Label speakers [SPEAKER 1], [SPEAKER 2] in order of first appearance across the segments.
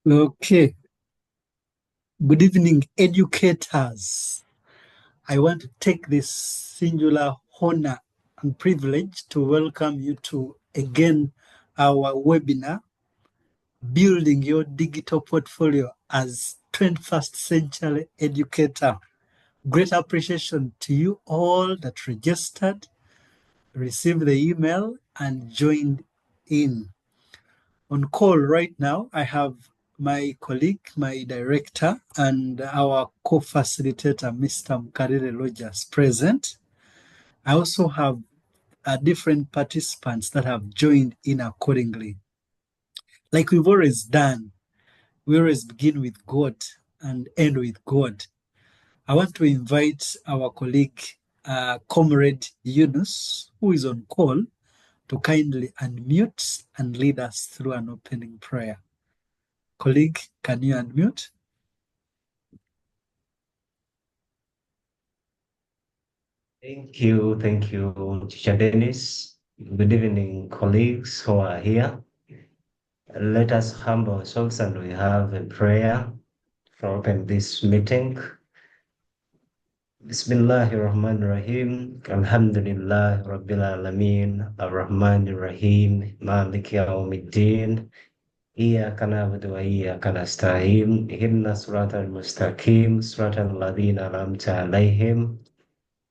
[SPEAKER 1] Okay. Good evening, educators. I want to take this singular honor and privilege to welcome you to again our webinar, Building Your Digital Portfolio as 21st Century Educator. Great appreciation to you all that registered, received the email, and joined in. On call right now, I have my colleague, my director, and our co-facilitator, Mr. Mkarire Rogers, present. I also have different participants that have joined in accordingly. Like we've always done, we always begin with God and end with God. I want to invite our colleague, Comrade Yunus, who is on call, to kindly unmute and lead us through an opening prayer. Colleague, can you unmute?
[SPEAKER 2] Thank you, Teacher Denis. Good evening, colleagues who are here. Let us humble ourselves and we have a prayer to open this meeting. Bismillahirrahmanirrahim. Alhamdulillah Rabbil Alameen. Ar-Rahmanir-Rahim. Maliki Yawmiddin. Iyyaka na'budu wa iyyaka nasta'in. Ihdina siratal mustaqim. Siratal ladzina an'amta 'alaihim.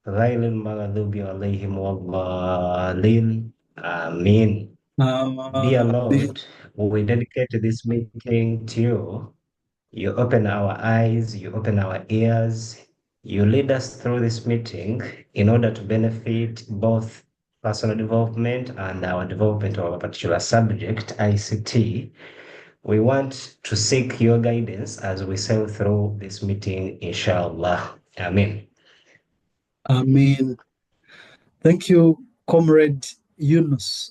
[SPEAKER 2] Ghairil maghdubi 'alaihim waddallin. Amin. Dear
[SPEAKER 1] Amen.
[SPEAKER 2] Lord, we dedicate this meeting to you. You open our eyes, you open our ears, you lead us through this meeting in order to benefit both personal development and our development of a particular subject, ICT. We want to seek your guidance as we sail through this meeting, inshallah. Amen.
[SPEAKER 1] Amen. Thank you, Comrade Yunus,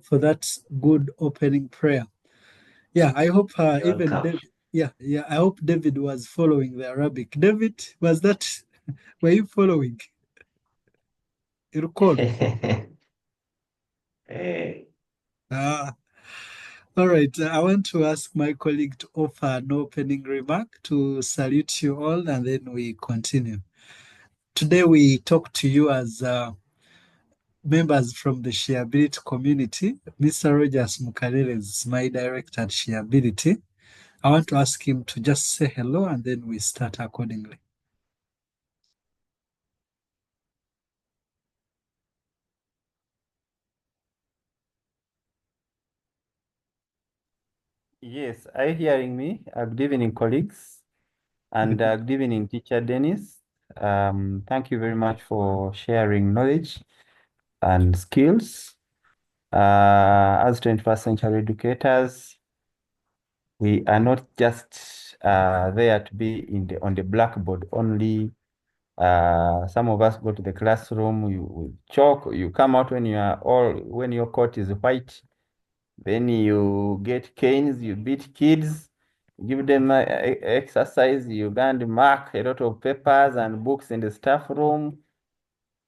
[SPEAKER 1] for that good opening prayer. Yeah, I hope
[SPEAKER 2] You're
[SPEAKER 1] even
[SPEAKER 2] welcome.
[SPEAKER 1] David. Yeah. I hope David was following the Arabic. David, was that? Were you following? You recall?
[SPEAKER 2] Eh,
[SPEAKER 1] Ah, all right. I want to ask my colleague to offer an opening remark to salute you all, and then we continue. Today we talk to you as members from the Shareability community. Mr. Rogers Mukarere is my director at Shareability. I want to ask him to just say hello and then we start accordingly.
[SPEAKER 3] Yes, are you hearing me? Good evening, colleagues, and good evening, Teacher Denis. Thank you very much for sharing knowledge and skills. As 21st century educators, we are not just there to be on the blackboard only. Some of us go to the classroom, you chalk, you come out when when your coat is white. Then you get canes, you beat kids, give them exercise, you go and mark a lot of papers and books in the staff room.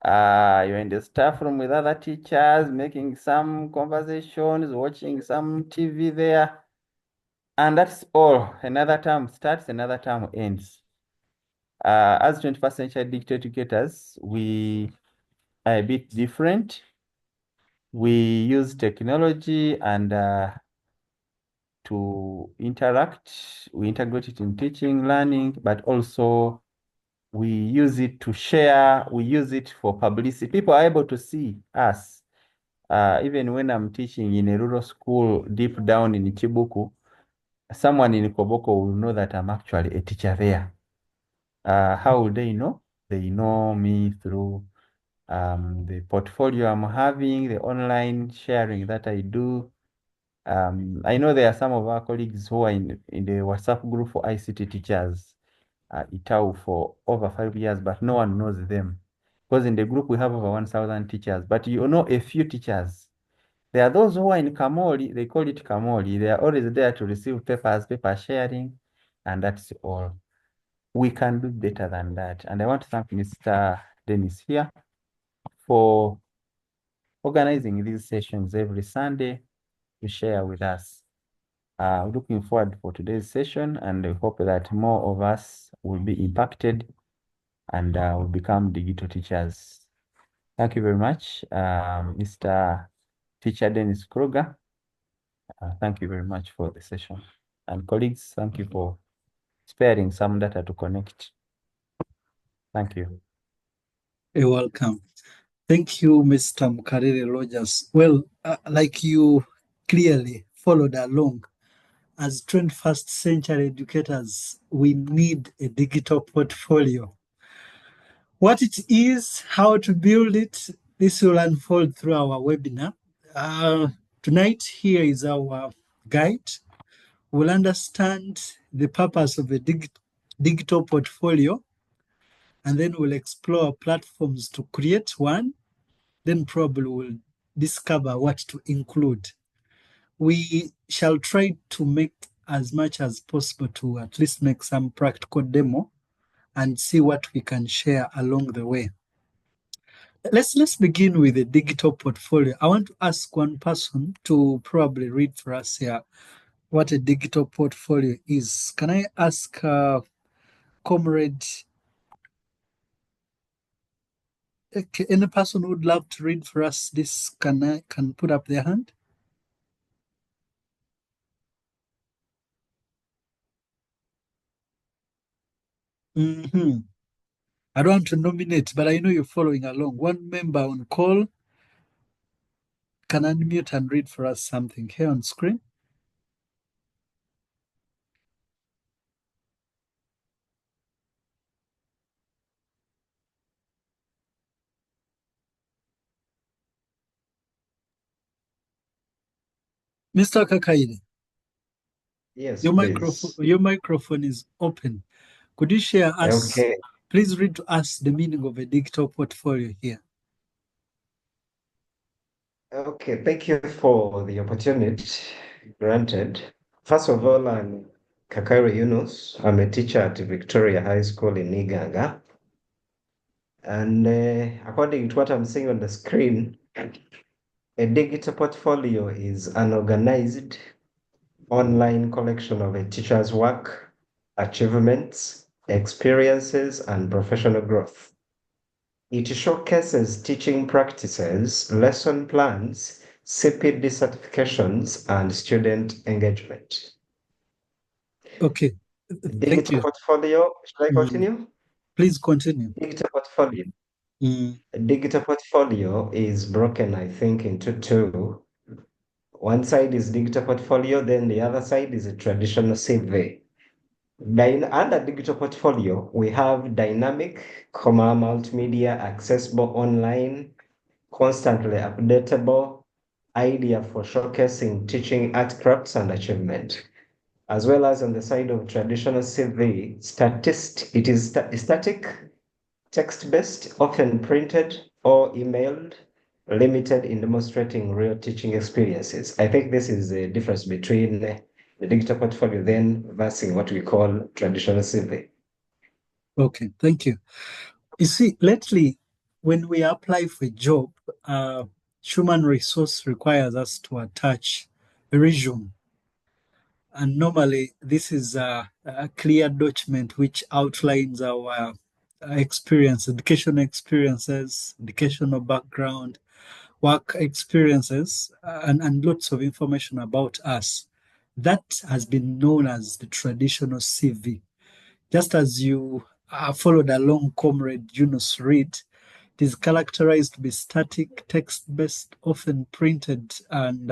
[SPEAKER 3] You're in the staff room with other teachers, making some conversations, watching some TV there. And that's all. Another term starts, another term ends. As 21st century digital educators, we are a bit different. We use technology and to interact. We integrate it in teaching, learning, but also we use it to share. We use it for publicity. People are able to see us. Even when I'm teaching in a rural school deep down in Chibuku, someone in Koboko will know that I'm actually a teacher there. How will they know? They know me through the portfolio I'm having, the online sharing that I do. I know there are some of our colleagues who are in the WhatsApp group for ICT teachers, ITAU, for over 5 years, but no one knows them. Because in the group we have over 1,000 teachers, but you know a few teachers. There are those who are in Kamoli, they call it Kamoli. They are always there to receive papers, paper sharing, and that's all. We can do better than that. And I want to thank Mr. Denis here for organizing these sessions every Sunday to share with us. Looking forward for today's session, and I hope that more of us will be impacted and will become digital teachers. Thank you very much, Mr. Teacher Dennis Kruger. Thank you very much for the session. And colleagues, thank you for sparing some data to connect. Thank you.
[SPEAKER 1] You're welcome. Thank you, Mr. Mkariri Rogers. Well, like you clearly followed along, as 21st century educators, we need a digital portfolio. What it is, how to build it, this will unfold through our webinar. Tonight, here is our guide. We'll understand the purpose of a digital portfolio, and then we'll explore platforms to create one. Then probably we'll discover what to include. We shall try to make as much as possible to at least make some practical demo and see what we can share along the way. Let's begin with the digital portfolio. I want to ask one person to probably read for us here what a digital portfolio is. Can I ask Comrade, any person who would love to read for us this can put up their hand? I don't want to nominate, but I know you're following along. One member on call can unmute and read for us something here on screen. Mr. Kakaide.
[SPEAKER 2] Yes,
[SPEAKER 1] Your
[SPEAKER 2] please.
[SPEAKER 1] microphone is open. Could you share us?
[SPEAKER 2] Okay.
[SPEAKER 1] Please read to us the meaning of a digital portfolio here.
[SPEAKER 2] Okay, thank you for the opportunity granted. First of all, I'm Kakari Yunus. I'm a teacher at Victoria High School in Iganga. And according to what I'm seeing on the screen, a digital portfolio is an organized online collection of a teacher's work, achievements, experiences, and professional growth. It showcases teaching practices, lesson plans, CPD certifications, and student engagement.
[SPEAKER 1] Okay, thank
[SPEAKER 2] Digital
[SPEAKER 1] you.
[SPEAKER 2] portfolio, should I continue?
[SPEAKER 1] Please continue.
[SPEAKER 2] Digital portfolio. A digital portfolio is broken, I think, into two. One side is digital portfolio, then the other side is a traditional CV. Under digital portfolio, we have dynamic, multimedia, accessible online, constantly updatable, idea for showcasing teaching art crafts and achievement. As well as on the side of traditional CV, it is static, text-based, often printed or emailed, limited in demonstrating real teaching experiences. I think this is the difference between the digital portfolio then versus what we call traditional CV.
[SPEAKER 1] Okay, thank you. You see, lately, when we apply for a job, human resource requires us to attach a resume. And normally, this is a clear document which outlines our experience, educational experiences, educational background, work experiences, and lots of information about us. That has been known as the traditional CV. Just as you followed along, Comrade Yunus Reed, it is characterized to be static, text-based, often printed and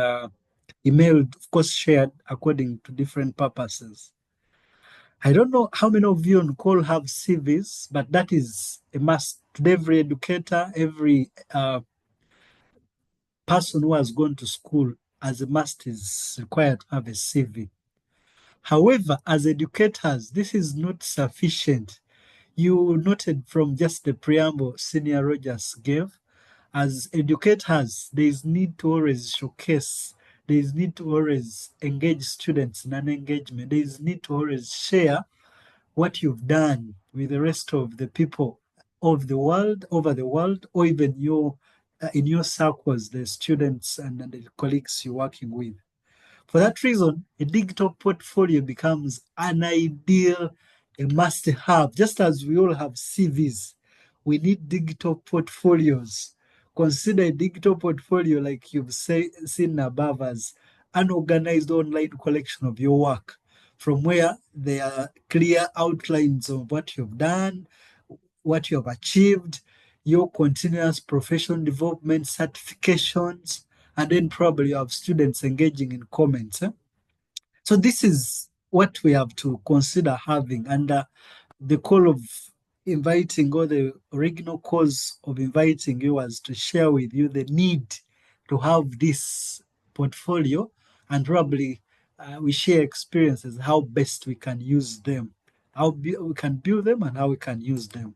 [SPEAKER 1] emailed, of course, shared according to different purposes. I don't know how many of you on call have CVs, but that is a must. Today, every educator, every person who has gone to school as a must is required to have a CV. However, as educators, this is not sufficient. You noted from just the preamble Senior Rogers gave, as educators, there is need to always showcase, there is need to always engage students in an engagement, there is need to always share what you've done with the rest of the people of the world, over the world, or even in your circles, the students and the colleagues you're working with. For that reason, a digital portfolio becomes an ideal, a must-have. Just as we all have CVs, we need digital portfolios. Consider a digital portfolio like you've seen above as an organized online collection of your work, from where there are clear outlines of what you've done, what you have achieved, your continuous professional development certifications, and then probably you have students engaging in comments. So this is what we have to consider having. And the call of inviting, or the original cause of inviting you, was to share with you the need to have this portfolio, and probably we share experiences, how best we can use them, how we can build them, and how we can use them.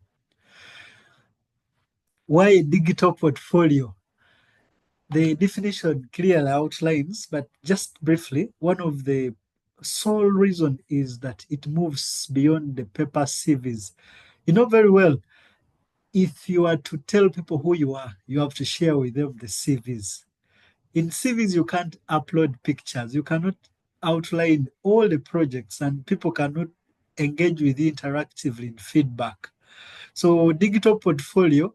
[SPEAKER 1] Why a digital portfolio? The definition clearly outlines, but just briefly, one of the sole reason is that it moves beyond the paper CVs. You know very well, if you are to tell people who you are, you have to share with them the CVs. In CVs, you can't upload pictures. You cannot outline all the projects, and people cannot engage with you interactively in feedback. So digital portfolio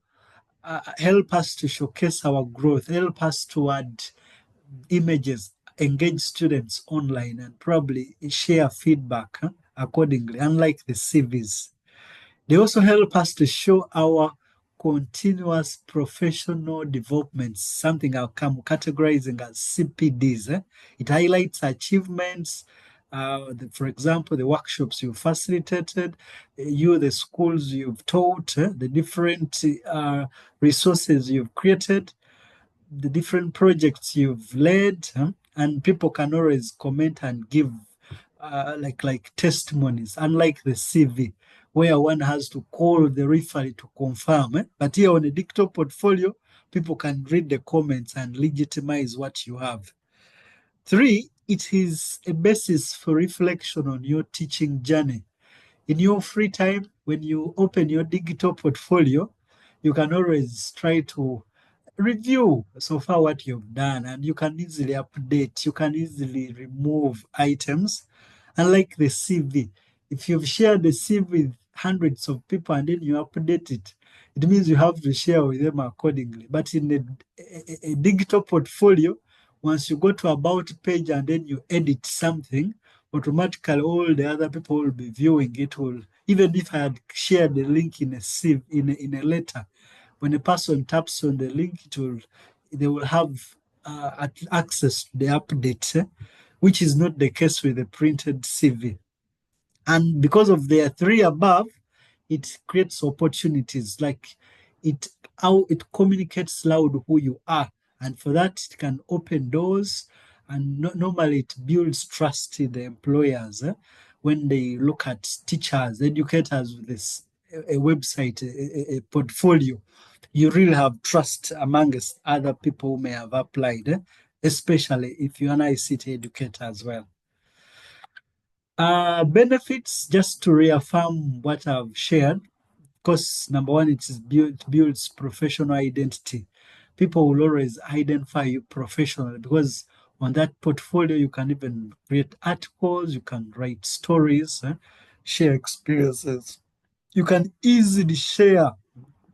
[SPEAKER 1] help us to showcase our growth, help us to add images, engage students online, and probably share feedback accordingly, unlike the CVs. They also help us to show our continuous professional developments, something I'll come categorizing as CPDs. It highlights achievements, for example, the workshops you facilitated, the schools you've taught, the different resources you've created, the different projects you've led, and people can always comment and give like testimonies, unlike the CV, where one has to call the referee to confirm. But here on a digital portfolio, people can read the comments and legitimize what you have. 3, it is a basis for reflection on your teaching journey. In your free time, when you open your digital portfolio, you can always try to review so far what you've done, and you can easily update, you can easily remove items. Unlike the CV, if you've shared the CV with hundreds of people and then you update it, it means you have to share with them accordingly. But in a digital portfolio, once you go to about page and then you edit something, automatically all the other people will be viewing it. Will, even if I had shared the link in a CV, in a letter, when a person taps on the link, they will have access to the update, which is not the case with the printed CV. And because of the 3 above, it creates opportunities, like how it communicates loud who you are. And for that, it can open doors, and normally it builds trust in the employers when they look at teachers, educators with a website, a portfolio. You really have trust amongst other people who may have applied, especially if you're an ICT educator as well. Benefits, just to reaffirm what I've shared. Of course, number one, it builds professional identity. People will always identify you professionally, because on that portfolio, you can even create articles, you can write stories, share experiences. You can easily share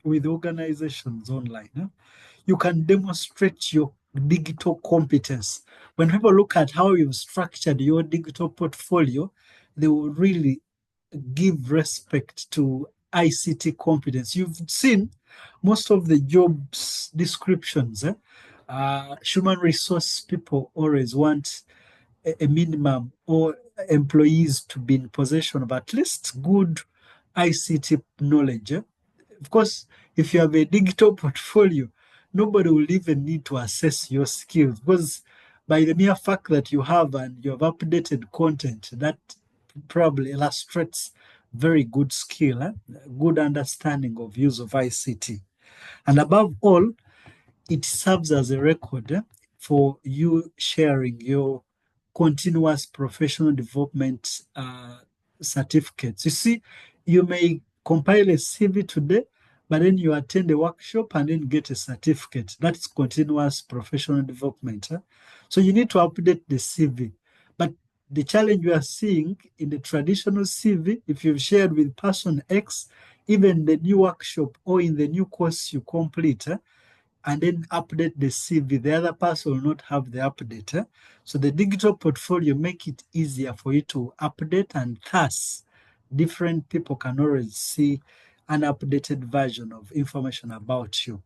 [SPEAKER 1] with organizations online. You can demonstrate your digital competence. When people look at how you've structured your digital portfolio, they will really give respect to ICT competence. You've seen most of the jobs descriptions. Human resource people always want a minimum, or employees to be in possession of at least good ICT knowledge. Of course, if you have a digital portfolio, nobody will even need to assess your skills, because by the mere fact that you have and you have updated content, that probably illustrates very good skill, good understanding of use of ICT. And above all, it serves as a record for you sharing your continuous professional development certificates. You see, you may compile a CV today, but then you attend a workshop and then get a certificate. That's continuous professional development. So you need to update the CV. But the challenge we are seeing in the traditional CV, if you've shared with person X, even the new workshop or in the new course you complete, and then update the CV, the other person will not have the update. So the digital portfolio make it easier for you to update, and thus different people can always see an updated version of information about you.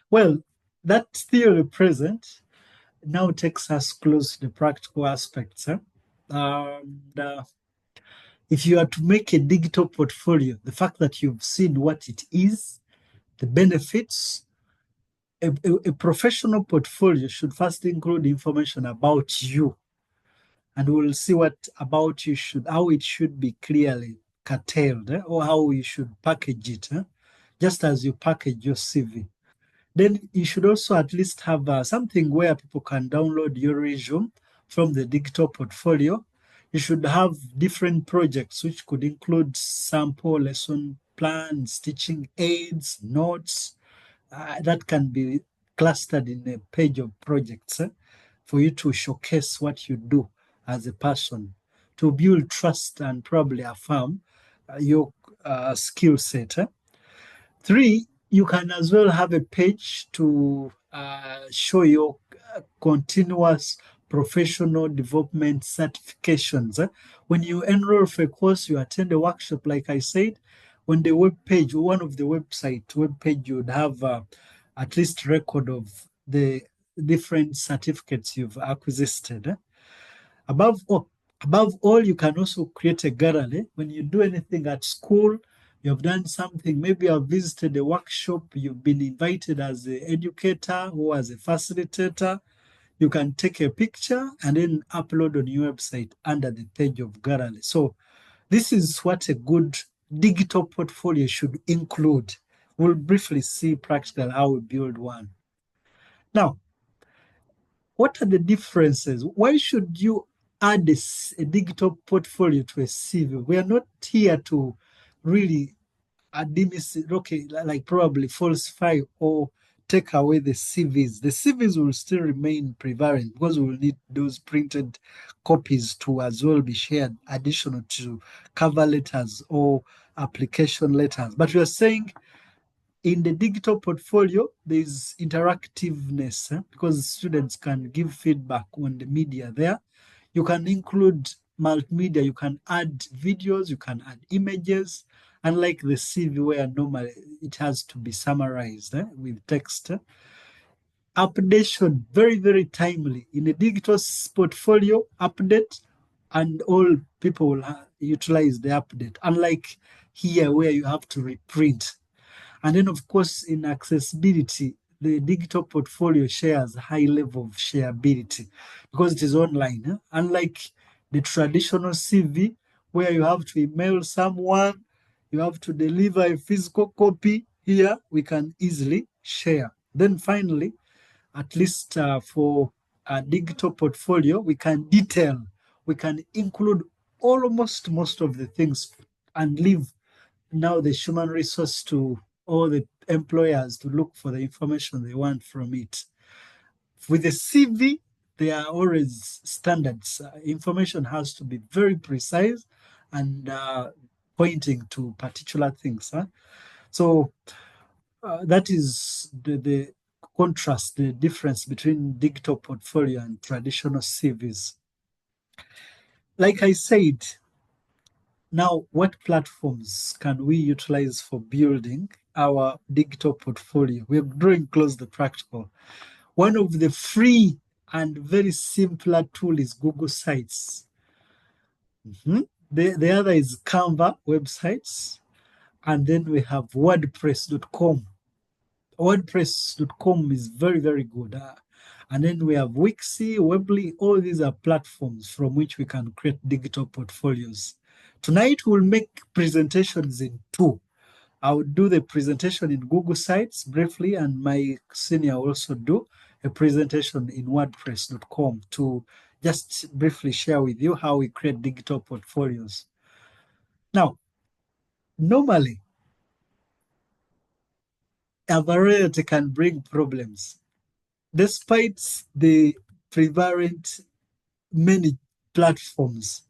[SPEAKER 1] Well, that theory present now takes us close to the practical aspects. And if you are to make a digital portfolio, the fact that you've seen what it is, the benefits, a professional portfolio should first include information about you. And we'll see what about you how it should be clearly curtailed, or how you should package it, just as you package your CV. Then you should also at least have something where people can download your resume from the digital portfolio. You should have different projects, which could include sample lesson plans, teaching aids, notes, that can be clustered in a page of projects, for you to showcase what you do as a person, to build trust and probably affirm your skill set. 3, you can as well have a page to show your continuous professional development certifications. When you enroll for a course, you attend a workshop, like I said, on the web page, one of the web page, you would have at least record of the different certificates you've acquisited. Above all, you can also create a gallery. When you do anything at school, you've done something, maybe you've visited a workshop, you've been invited as an educator or as a facilitator, you can take a picture and then upload on your website under the page of gallery. So this is what a good digital portfolio should include. We'll briefly see practical how we build one. Now, what are the differences? Why should you add a digital portfolio to a CV? We are not here to really okay, like probably falsify or take away the CVs. The CVs will still remain prevalent because we will need those printed copies to as well be shared additional to cover letters or application letters. But we are saying in the digital portfolio, there's interactiveness, because students can give feedback on the media there. You can include multimedia, you can add videos, you can add images, unlike the CV where normally it has to be summarized with text. Updation, very, very timely. In a digital portfolio, update, and all people will utilize the update, unlike here where you have to reprint. And then, of course, in accessibility, the digital portfolio shares a high level of shareability because it is online. Unlike the traditional CV, where you have to email someone, you have to deliver a physical copy. Here, we can easily share. Then finally, at least for a digital portfolio, we can detail, we can include almost most of the things and leave now the human resource to all the employers to look for the information they want from it. With the CV, there are always standards. Information has to be very precise and pointing to particular things. So that is the contrast, the difference between digital portfolio and traditional CVs. Like I said, now, what platforms can we utilize for building our digital portfolio? We're drawing close the practical. One of the free and very simpler tool is Google Sites. The other is Canva websites. And then we have WordPress.com. WordPress.com is very, very good. And then we have Wixi, Weebly. All these are platforms from which we can create digital portfolios. Tonight, we'll make presentations in 2. I'll do the presentation in Google Sites briefly, and my senior will also do a presentation in WordPress.com to just briefly share with you how we create digital portfolios. Now, normally, a variety can bring problems. Despite the prevalent many platforms,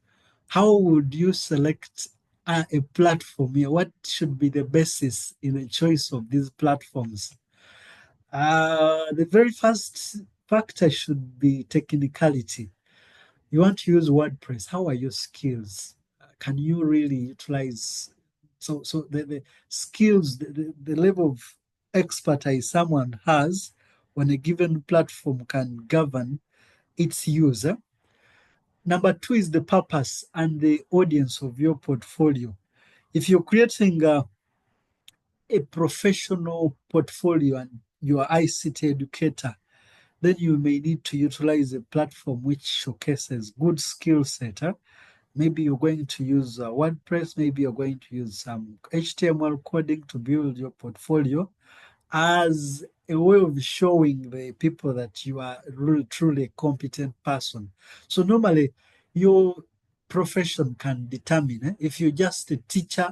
[SPEAKER 1] how would you select a platform here? What should be the basis in the choice of these platforms? The very first factor should be technicality. You want to use WordPress. How are your skills? Can you really utilize? So the skills, the level of expertise someone has on a given platform can govern its user. Number two is the purpose and the audience of your portfolio. If you're creating a professional portfolio and you are ICT educator, then you may need to utilize a platform which showcases good skill set. Maybe you're going to use WordPress, maybe you're going to use some HTML coding to build your portfolio as a way of showing the people that you are really truly a competent person. So normally your profession can determine if you're just a teacher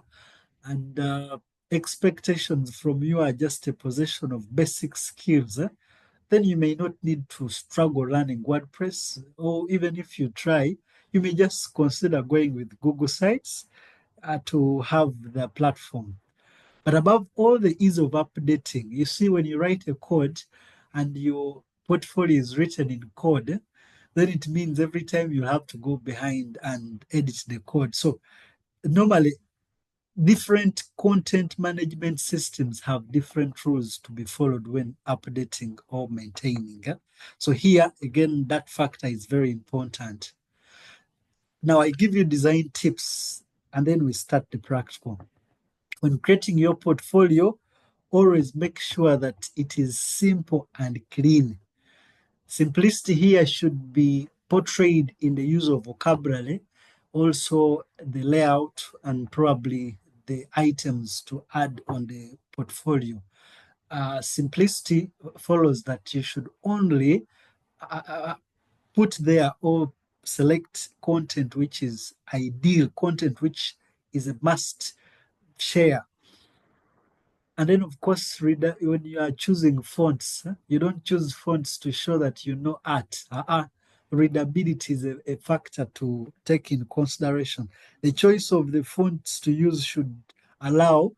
[SPEAKER 1] and expectations from you are just a possession of basic skills, then you may not need to struggle learning WordPress, or even if you try, you may just consider going with Google Sites to have the platform. But above all, the ease of updating. You see, when you write a code and your portfolio is written in code, then it means every time you have to go behind and edit the code. So normally, different content management systems have different rules to be followed when updating or maintaining. So here, again, that factor is very important. Now I give you design tips and then we start the practical. When creating your portfolio, always make sure that it is simple and clean. Simplicity here should be portrayed in the use of vocabulary, also the layout, and probably the items to add on the portfolio. Simplicity follows that you should only put there or select content which is ideal, content which is a must share. And then, of course, reader, when you are choosing fonts, you don't choose fonts to show that you know art. Readability is a factor to take in consideration. The choice of the fonts to use should allow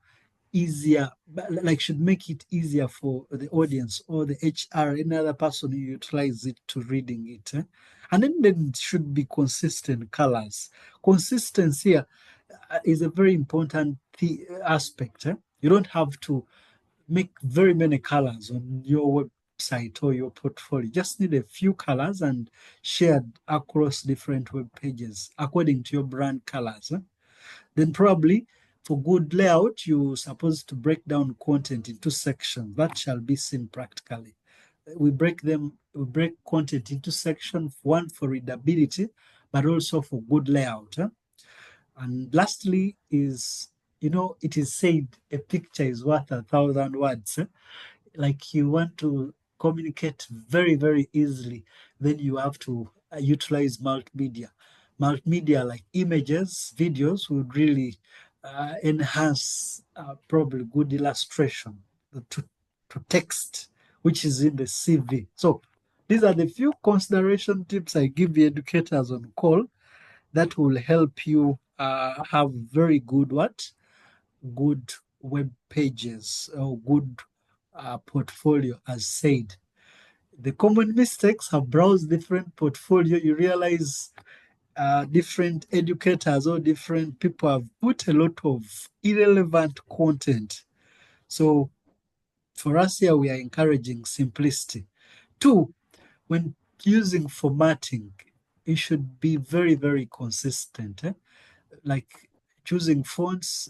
[SPEAKER 1] easier, like should make it easier for the audience or the HR, any other person who utilize it to reading it. And then it should be consistent colors. Consistency here is a very important aspect. You don't have to make very many colors on your website or your portfolio. You just need a few colors and shared across different web pages according to your brand colors. Then probably for good layout, you're supposed to break down content into sections that shall be seen practically. We break content into sections, one for readability, but also for good layout. And lastly is, it is said a picture is worth 1,000 words. Like you want to communicate very, very easily, then you have to utilize multimedia. Multimedia like images, videos would really enhance probably good illustration to text, which is in the CV. So these are the few consideration tips I give the educators on call that will help you have very good good web pages or good portfolio as said. The common mistakes have browsed different portfolio. You realize different educators or different people have put a lot of irrelevant content. So for us here, we are encouraging simplicity. Two, when using formatting, it should be very, very consistent. Like choosing fonts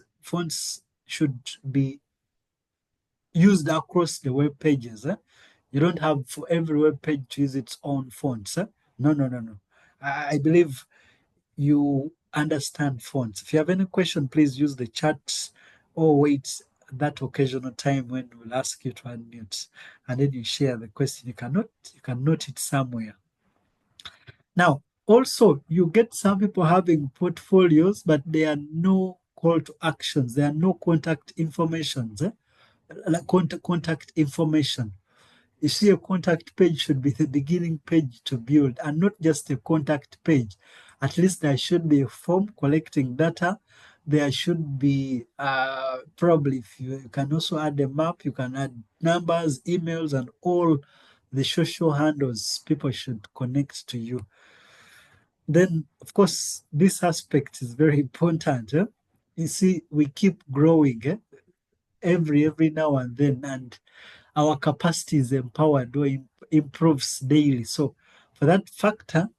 [SPEAKER 1] should be used across the web pages. You don't have for every web page to use its own fonts. No, no, no, no. I believe you understand fonts. If you have any question, please use the chat or wait that occasional time when we'll ask you to unmute and then you share the question. You can note it somewhere. Now, also, you get some people having portfolios, but there are no call to actions. There are no contact informations. like contact information. You see, a contact page should be the beginning page to build, and not just a contact page. At least there should be a form collecting data. There should be probably, if you can also add a map, you can add numbers, emails, and all the social handles people should connect to you. Then, of course, this aspect is very important. You see, we keep growing every now and then, and our capacity is empowered or improves daily. So, for that factor,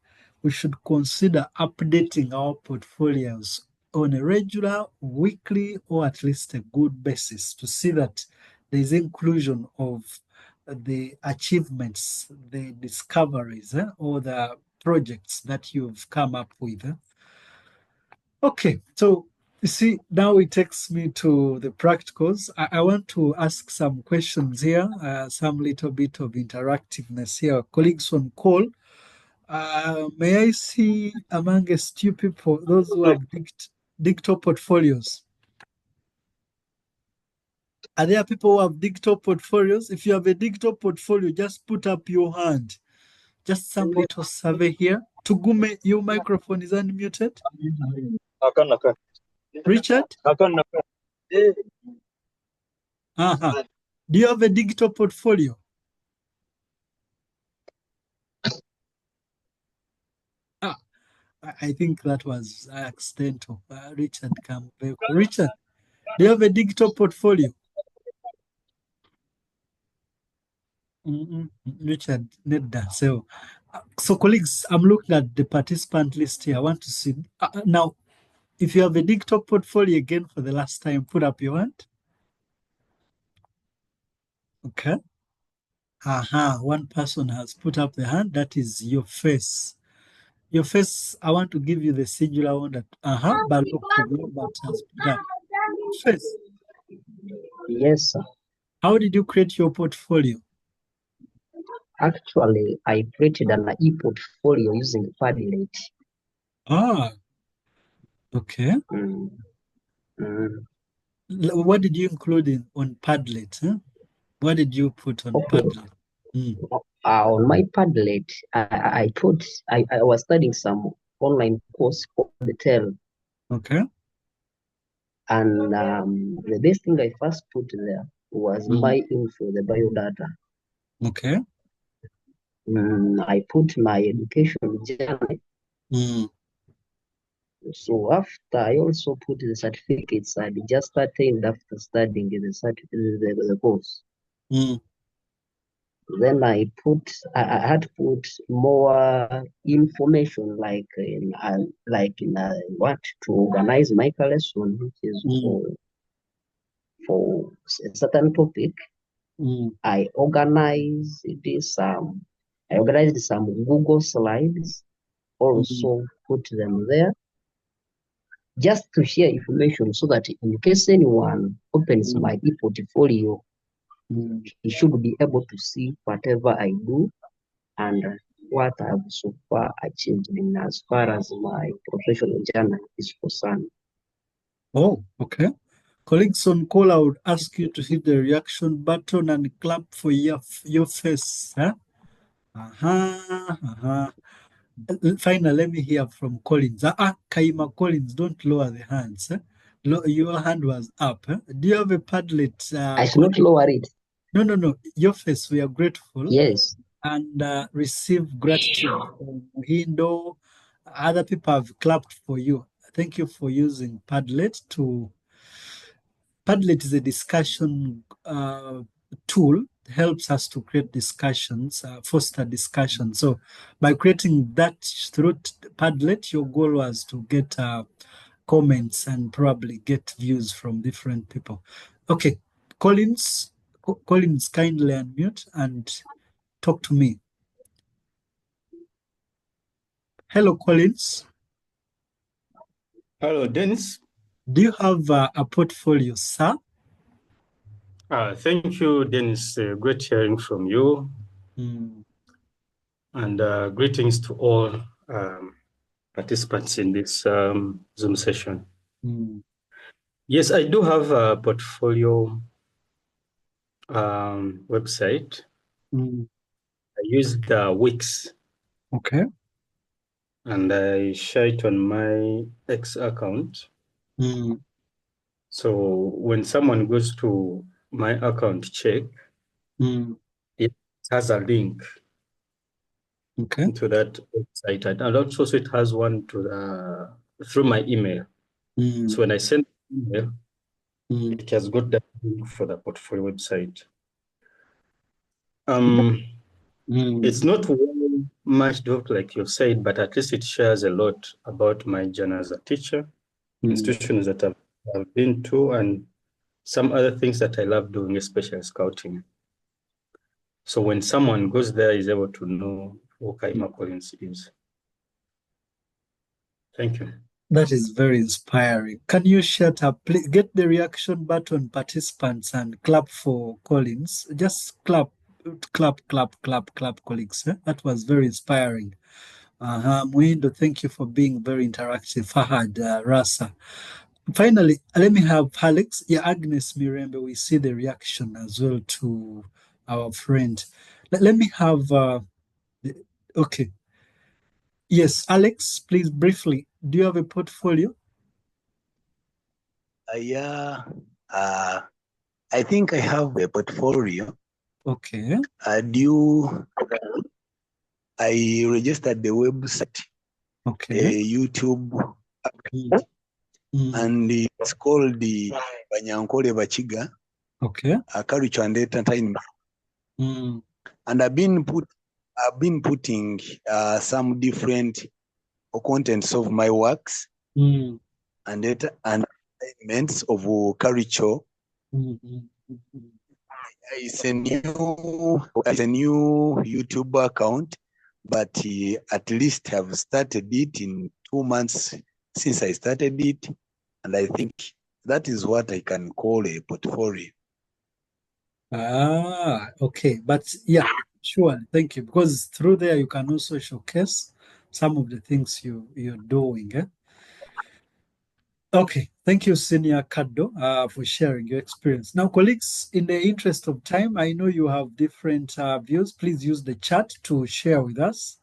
[SPEAKER 1] we should consider updating our portfolios on a regular, weekly, or at least a good basis to see that there is inclusion of the achievements, the discoveries, or the projects that you've come up with. Okay, so you see, now it takes me to the practicals. I want to ask some questions here, some little bit of interactiveness here. Colleagues on call, may I see amongst you people those who have digital portfolios? Are there people who have digital portfolios? If you have a digital portfolio, just put up your hand. Just some little survey here. Tugume, your microphone is unmuted. Richard? Uh-huh. Do you have a digital portfolio? Ah, I think that was accidental. Richard Campbell. Richard, do you have a digital portfolio? Richard, need that. So colleagues, I'm looking at the participant list here. I want to see. Now, if you have a digital portfolio again for the last time, put up your hand. Okay. Aha, one person has put up the hand. That is your face. Your face, I want to give you the singular one that, Robert has put up. Face.
[SPEAKER 4] Yes, sir.
[SPEAKER 1] How did you create your portfolio?
[SPEAKER 4] Actually, I created an e-portfolio using Padlet.
[SPEAKER 1] Ah, okay.
[SPEAKER 4] Mm. Mm.
[SPEAKER 1] What did you include on Padlet? Huh? What did you put on
[SPEAKER 4] Okay.
[SPEAKER 1] Padlet?
[SPEAKER 4] On my Padlet, I was studying some online course called the TEL.
[SPEAKER 1] Okay.
[SPEAKER 4] And the best thing I first put there was my info, the biodata.
[SPEAKER 1] Okay.
[SPEAKER 4] I put my education journey. So after I also put the certificates I just attained after studying the course. Then I had to put more information like what to organize my lesson, which is for a certain topic. I organized some Google slides, also put them there, just to share information so that in case anyone opens my e-portfolio, he should be able to see whatever I do and what I've so far achieved in as far as my professional journey is concerned.
[SPEAKER 1] Oh, okay. Colleagues on call, I would ask you to hit the reaction button and clap for your face. Huh? Finally, let me hear from Collins. Kaima Collins, don't lower the hands. Your hand was up. Do you have a Padlet?
[SPEAKER 4] I should not lower it.
[SPEAKER 1] No. Your face, we are grateful.
[SPEAKER 4] Yes.
[SPEAKER 1] And receive gratitude from Hindo. Other people have clapped for you. Thank you for using Padlet to. Padlet is a discussion tool, helps us to create discussions, foster discussion. So by creating that through Padlet, your goal was to get comments and probably get views from different people. Okay, Collins, kindly unmute and talk to me. Hello, Collins.
[SPEAKER 5] Hello, Denis.
[SPEAKER 1] Do you have a portfolio, sir?
[SPEAKER 5] Thank you, Denis. Great hearing from you. And greetings to all participants in this Zoom session. Yes, I do have a portfolio website.
[SPEAKER 1] Mm.
[SPEAKER 5] I used Wix,
[SPEAKER 1] Okay.
[SPEAKER 5] and I share it on my X account.
[SPEAKER 1] Mm.
[SPEAKER 5] So when someone goes to my account check,
[SPEAKER 1] Mm.
[SPEAKER 5] it has a link
[SPEAKER 1] Okay.
[SPEAKER 5] to that website, and also it has one to through my email.
[SPEAKER 1] Mm.
[SPEAKER 5] So when I send email,
[SPEAKER 1] Mm.
[SPEAKER 5] it has got that link for the portfolio website. It's
[SPEAKER 1] Mm.
[SPEAKER 5] not very much developed like you said, but at least it shares a lot about my journey as a teacher,
[SPEAKER 1] Mm.
[SPEAKER 5] institutions that I've been to, and some other things that I love doing, especially scouting. So when someone goes there, is able to know who Kaima Collins is. Thank you.
[SPEAKER 1] That is very inspiring. Can you shut up? Please get the reaction button, participants, and clap for Collins. Just clap, clap, clap, clap, clap, colleagues. That was very inspiring. Muindo, thank you for being very interactive. Fahad, Rasa. Finally, let me have Alex. Yeah, Agnes Mirembe, we see the reaction as well to our friend. Let me have, okay. Yes, Alex, please briefly, do you have a portfolio?
[SPEAKER 6] Yeah, I think I have a portfolio.
[SPEAKER 1] Okay.
[SPEAKER 6] I registered the website,
[SPEAKER 1] Okay.
[SPEAKER 6] YouTube,
[SPEAKER 1] Mm.
[SPEAKER 6] and it's called the Banyankole Bachiga,
[SPEAKER 1] Okay.
[SPEAKER 6] Culture and Entertainment.
[SPEAKER 1] Mm.
[SPEAKER 6] And I've been putting some different contents of my works
[SPEAKER 1] Mm.
[SPEAKER 6] and entertainments of culture.
[SPEAKER 1] Mm. Mm. Mm.
[SPEAKER 6] It's a new YouTube account, but at least have started it in 2 months since I started it, and I think that is what I can call a portfolio.
[SPEAKER 1] Okay. But yeah, sure. Thank you. Because through there you can also showcase some of the things you're doing. Okay. Thank you, Senior Kado, for sharing your experience. Now, colleagues, in the interest of time, I know you have different views. Please use the chat to share with us.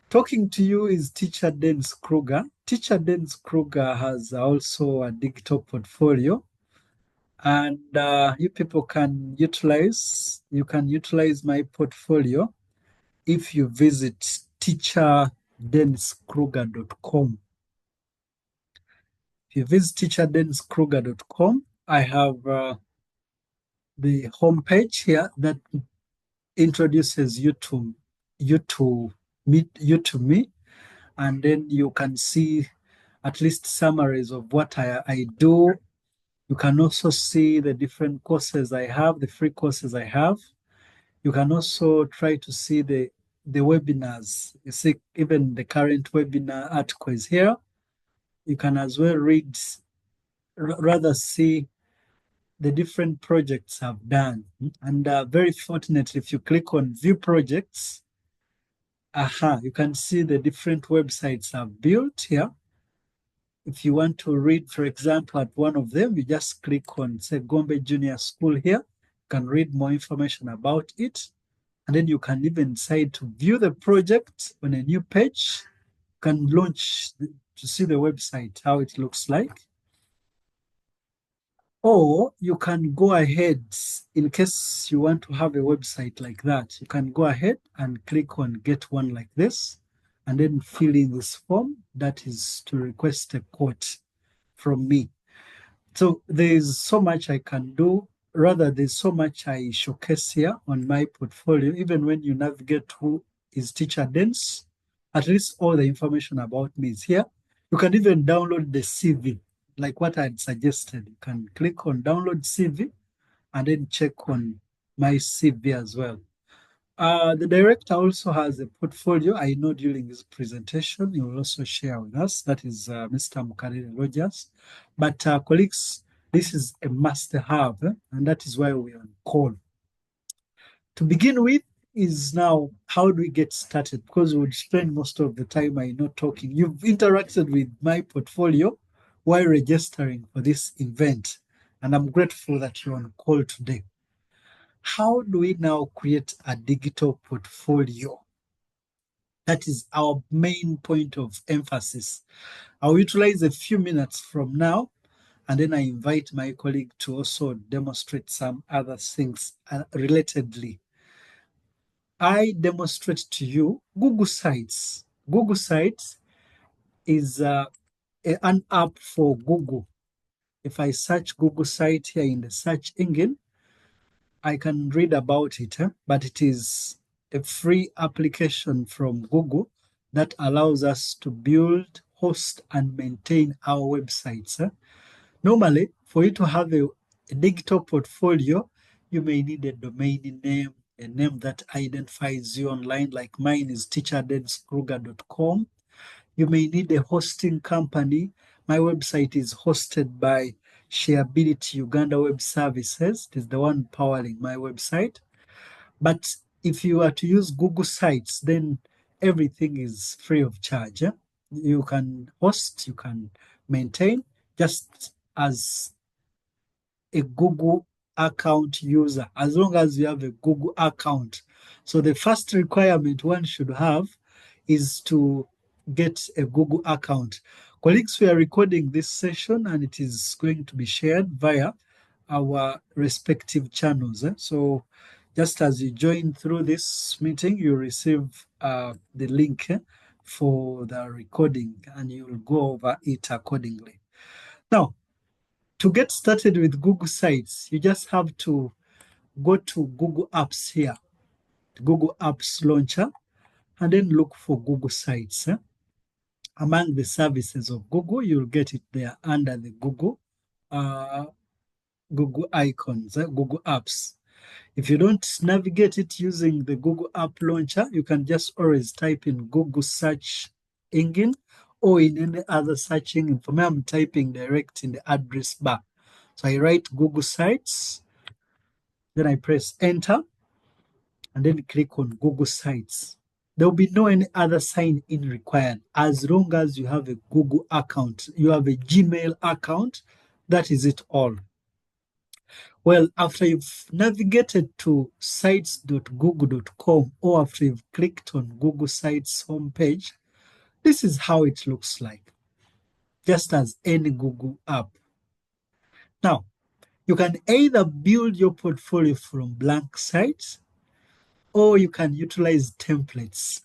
[SPEAKER 1] Talking to you is Teacher Denis Kruger. Teacher Denis Kruger has also a digital portfolio, and you people can utilize my portfolio if you visit teacherdenniskruger.com. If you visit teacherdenniskruger.com, I have the homepage here that introduces you to me, and then you can see at least summaries of what I do. You can also see the different courses I have, the free courses I have. You can also try to see the webinars. You see, even the current webinar article is here. You can as well rather see the different projects I've done. And very fortunately, if you click on view projects, you can see the different websites I've built here. If you want to read, for example, at one of them, you just click on, say, Gombe Junior School here. You can read more information about it. And then you can even decide to view the project on a new page. You can launch to see the website, how it looks like. Or you can go ahead, in case you want to have a website like that, you can go ahead and click on get one like this, and then fill in this form that is to request a quote from me. So there's so much I can do. Rather, there's so much I showcase here on my portfolio. Even when you navigate who is Teacher Denis, at least all the information about me is here. You can even download the CV, like what I had suggested. You can click on download CV and then check on my CV as well. The director also has a portfolio. I know during his presentation, he will also share with us. That is Mr. Mukarere Rogers. But colleagues, this is a must-have, and that is why we are on call. To begin with is now, how do we get started? Because we would spend most of the time, I know, talking. You've interacted with my portfolio while registering for this event, and I'm grateful that you're on call today. How do we now create a digital portfolio? That is our main point of emphasis. I'll utilize a few minutes from now, and then I invite my colleague to also demonstrate some other things relatedly. I demonstrate to you Google Sites. Google Sites is an app for Google. If I search Google Site here in the search engine, I can read about it, but it is a free application from Google that allows us to build, host, and maintain our websites. Normally, for you to have a digital portfolio, you may need a domain name, a name that identifies you online, like mine is ticha.denkruger.com. You may need a hosting company. My website is hosted by Shareability Uganda Web Services. It is the one powering my website. But if you are to use Google Sites, then everything is free of charge. You can host, you can maintain, just as a Google account user, as long as you have a Google account. So the first requirement one should have is to get a Google account. Colleagues, we are recording this session and it is going to be shared via our respective channels. So just as you join through this meeting, you receive the link for the recording and you will go over it accordingly. Now, to get started with Google Sites, you just have to go to Google Apps here, Google Apps Launcher, and then look for Google Sites. Among the services of Google, you'll get it there under the Google icons, Google Apps. If you don't navigate it using the Google App Launcher, you can just always type in Google search engine or in any other search engine. For me, I'm typing direct in the address bar. So I write Google Sites, then I press enter, and then click on Google Sites. There will be no any other sign in required as long as you have a Google account, you have a Gmail account, that is it all. Well, after you've navigated to sites.google.com or after you've clicked on Google Sites homepage, this is how it looks like, just as any Google app. Now, you can either build your portfolio from blank sites or you can utilize templates.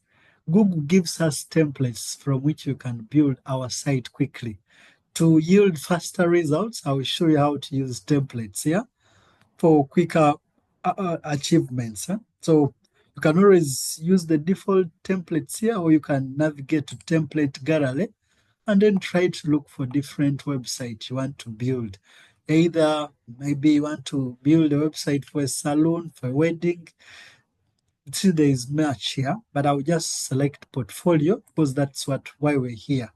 [SPEAKER 1] Google gives us templates from which you can build our site quickly. To yield faster results, I will show you how to use templates here for quicker achievements. So you can always use the default templates here, or you can navigate to template gallery and then try to look for different websites you want to build. Either maybe you want to build a website for a salon, for a wedding. See, there is much here, but I'll just select portfolio because that's why we're here.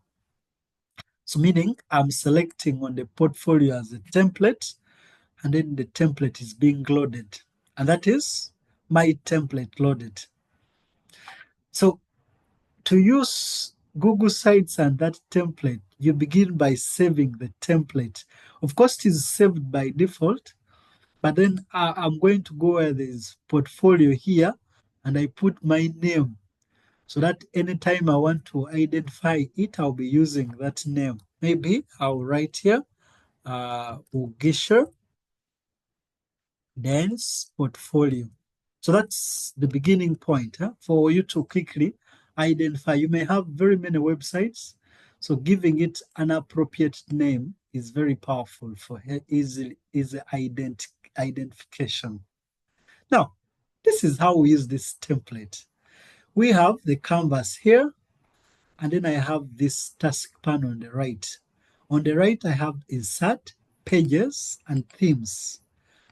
[SPEAKER 1] So meaning I'm selecting on the portfolio as a template, and then the template is being loaded. And that is my template loaded. So to use Google Sites and that template, you begin by saving the template. Of course, it is saved by default, but then I'm going to go where there's portfolio here, and I put my name so that anytime I want to identify it, I'll be using that name. Maybe I'll write here, Ugisha Den's portfolio. So that's the beginning point for you to quickly identify. You may have very many websites, so giving it an appropriate name is very powerful for easy identification. Now, this is how we use this template. We have the canvas here, and then I have this task pane on the right. On the right, I have insert, pages, and themes.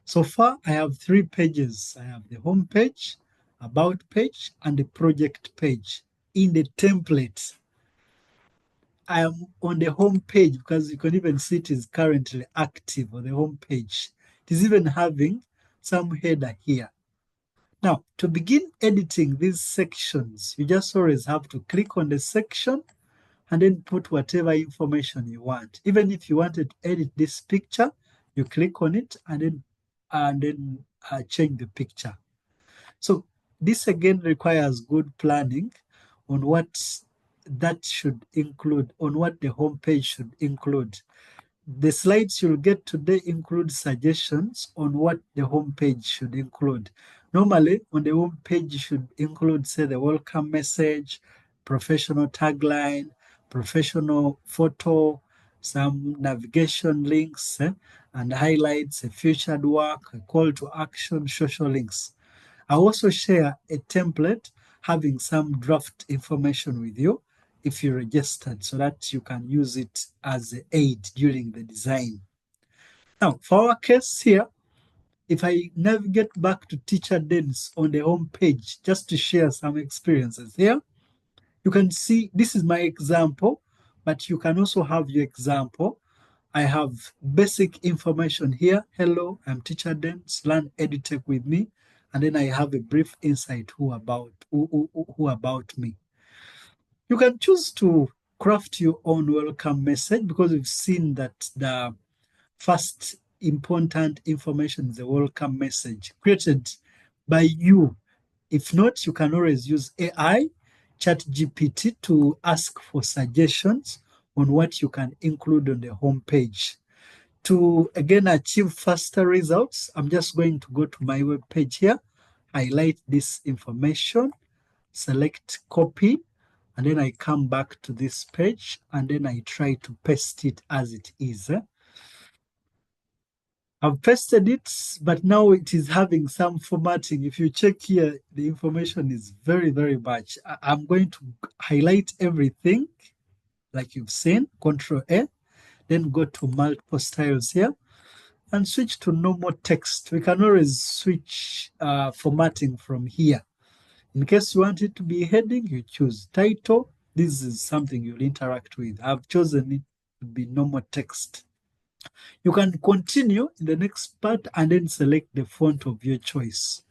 [SPEAKER 1] So far, I have 3 pages. I have the home page, about page, and the project page. In the template, I am on the home page because you can even see it is currently active on the home page. It is even having some header here. Now, to begin editing these sections, you just always have to click on the section and then put whatever information you want. Even if you wanted to edit this picture, you click on it and then change the picture. So this again requires good planning on what that should include, on what the homepage should include. The slides you'll get today include suggestions on what the homepage should include. Normally, on the homepage, you should include, say, the welcome message, professional tagline, professional photo, some navigation links, and highlights, a featured work, a call to action, social links. I'll also share a template having some draft information with you if you registered, so that you can use it as an aid during the design. Now, for our case here, if I navigate back to Ticha Denis on the home page, just to share some experiences here, you can see this is my example, but you can also have your example. I have basic information here. Hello, I'm Ticha Denis, learn EduTech with me. And then I have a brief insight who about me. You can choose to craft your own welcome message, because we've seen that the first important information is the welcome message created by you. If not, you can always use AI, ChatGPT, to ask for suggestions on what you can include on the homepage. To again achieve faster results, I'm just going to go to my web page here, highlight this information, select copy, and then I come back to this page, and then I try to paste it as it is. I've pasted it, but now it is having some formatting. If you check here, the information is very, very much. I'm going to highlight everything like you've seen, Control A, then go to multiple styles here and switch to normal text. We can always switch formatting from here. In case you want it to be heading, you choose title. This is something you'll interact with. I've chosen it to be normal text. You can continue in the next part and then select the font of your choice.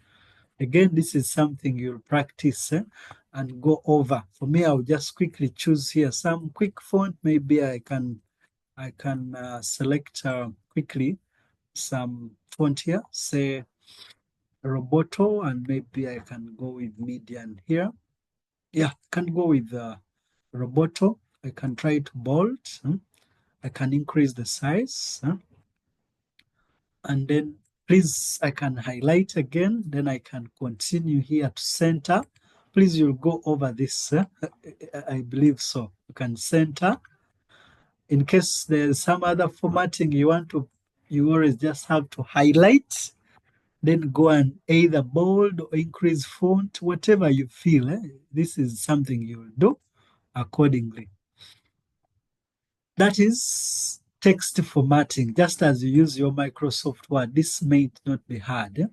[SPEAKER 1] Again, this is something you'll practice and go over. For me, I'll just quickly choose here some quick font. Maybe I can select quickly some font here, say Roboto, and maybe I can go with median here. Yeah, I can go with Roboto. I can try to bold. I can increase the size. And then please, I can highlight again. Then I can continue here to center. Please, you'll go over this. I believe so. You can center. In case there's some other formatting you want to, you always just have to highlight, then go and either bold or increase font, whatever you feel. This is something you'll do accordingly. That is text formatting. Just as you use your Microsoft Word, this may not be hard.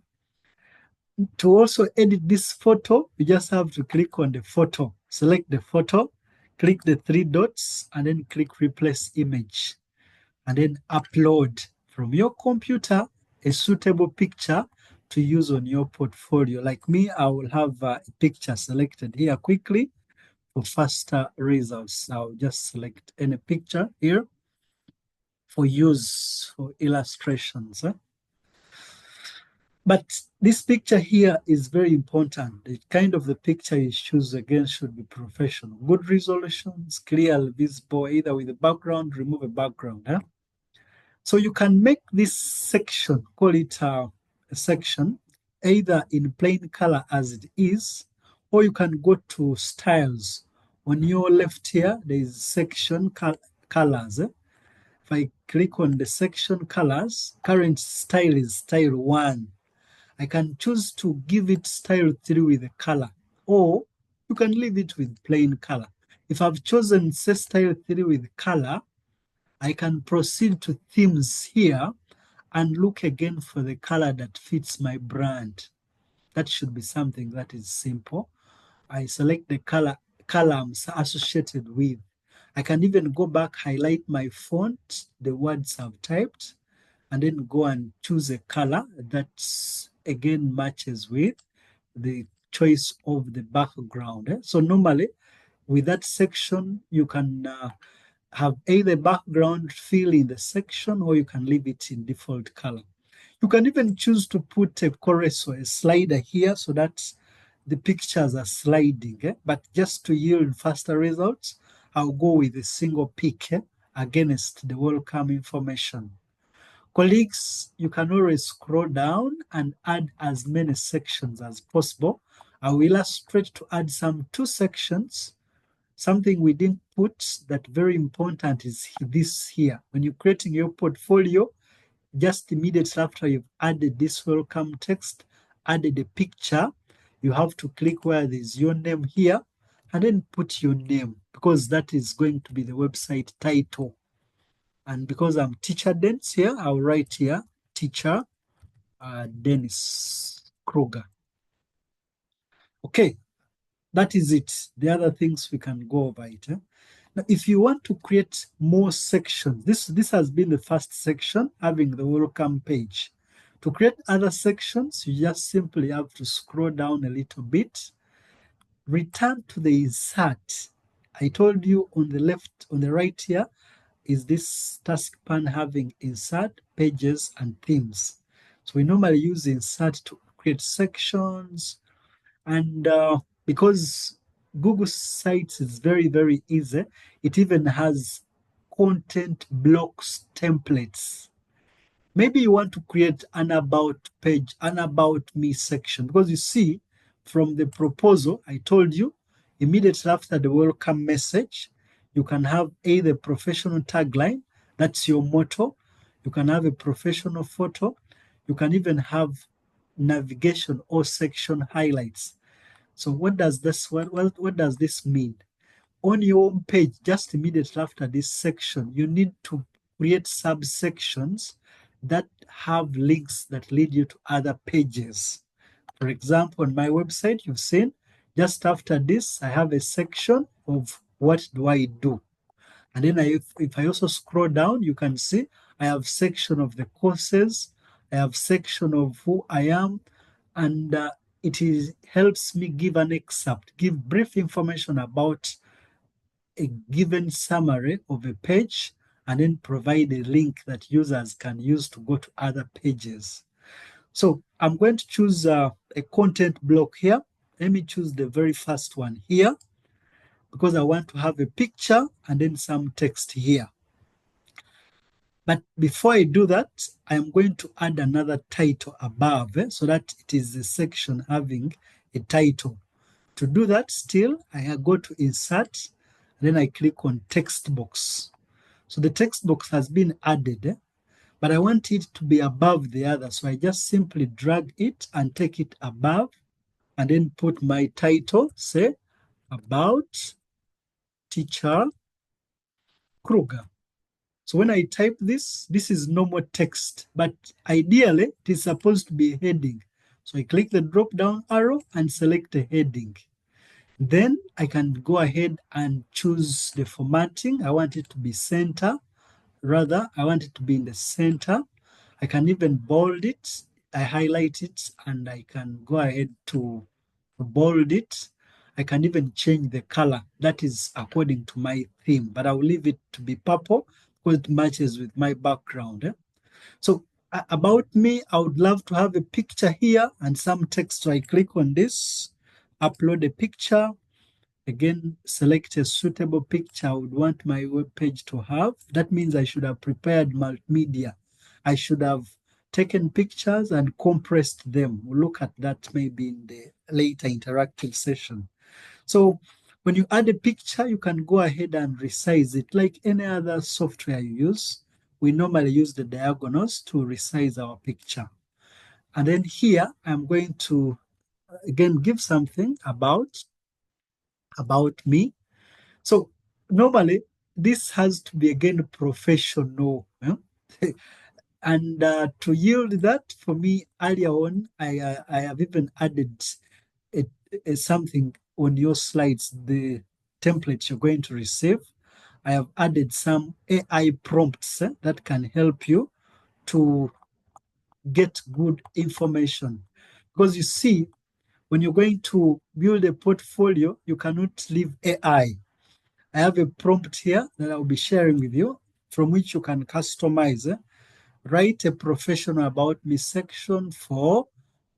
[SPEAKER 1] To also edit this photo, you just have to click on the photo, select the photo, click the three dots, and then click replace image, and then upload from your computer a suitable picture to use on your portfolio. Like me, I will have a picture selected here quickly for faster results. I'll just select any picture here for use for illustrations. But this picture here is very important. The kind of the picture you choose again should be professional. Good resolutions, clearly visible, either with a background, remove a background. So you can make this section, call it a section, either in plain color as it is, or you can go to styles. On your left here, there is section colors. If I click on the section colors, current style is style 1. I can choose to give it style 3 with a color, or you can leave it with plain color. If I've chosen say style 3 with color, I can proceed to themes here and look again for the color that fits my brand. That should be something that is simple. I select the color I'm associated with. I can even go back, highlight my font, the words I've typed, and then go and choose a color that again matches with the choice of the background. So normally with that section, you can have either background fill in the section, or you can leave it in default color. You can even choose to put a chorus or a slider here so that the pictures are sliding. But just to yield faster results, I'll go with a single pick against the welcome information. Colleagues, you can always scroll down and add as many sections as possible. I will illustrate to add some 2 sections. Something we didn't put that very important is this here. When you're creating your portfolio, just immediately after you've added this welcome text, added a picture, you have to click where there's your name here and then put your name, because that is going to be the website title. And because I'm Ticha Denis here, I'll write here, Ticha Denis Kruger. Okay, that is it. The other things we can go over it. Now, if you want to create more sections, this has been the first section, having the welcome page. To create other sections, you just simply have to scroll down a little bit, return to the insert. I told you on the left, on the right here, is this taskpan having insert, pages, and themes. So we normally use insert to create sections. And because Google Sites is very, very easy, it even has content blocks templates. Maybe you want to create an about page, an about me section, because you see from the proposal, I told you, immediately after the welcome message, you can have either professional tagline, that's your motto. You can have a professional photo. You can even have navigation or section highlights. So what does this mean? On your home page, just immediately after this section, you need to create subsections that have links that lead you to other pages. For example, on my website, you've seen, just after this, I have a section of what do I do. And then if I also scroll down, you can see I have section of the courses, I have section of who I am, and it helps me give an excerpt, give brief information about a given summary of a page, and then provide a link that users can use to go to other pages. So I'm going to choose a content block here. Let me choose the very first one here, because I want to have a picture and then some text here. But before I do that, I'm going to add another title above so that it is a section having a title. To do that, still, I go to Insert, then I click on Text Box. So the text box has been added, but I want it to be above the other. So I just simply drag it and take it above, and then put my title, say, About Ticha Kruger. So when I type this is normal text, but ideally it is supposed to be a heading. So I click the drop down arrow and select a heading. Then I can go ahead and choose the formatting. I want it to be center. Rather, I want it to be in the center. I can even bold it. I highlight it and I can go ahead to bold it. I can even change the color. That is according to my theme, but I will leave it to be purple because it matches with my background. So about me, I would love to have a picture here and some text. So I click on this, upload a picture. Again, select a suitable picture I would want my web page to have. That means I should have prepared multimedia. I should have taken pictures and compressed them. We'll look at that maybe in the later interactive session. So when you add a picture, you can go ahead and resize it like any other software you use. We normally use the diagonals to resize our picture. And then here, I'm going to, again, give something about me. So normally, this has to be, again, professional. And to yield that, for me, earlier on, I have even added something on your slides, the template you're going to receive. I have added some AI prompts that can help you to get good information. Because you see, when you're going to build a portfolio, you cannot leave AI. I have a prompt here that I'll be sharing with you from which you can customize. write a professional about me section for,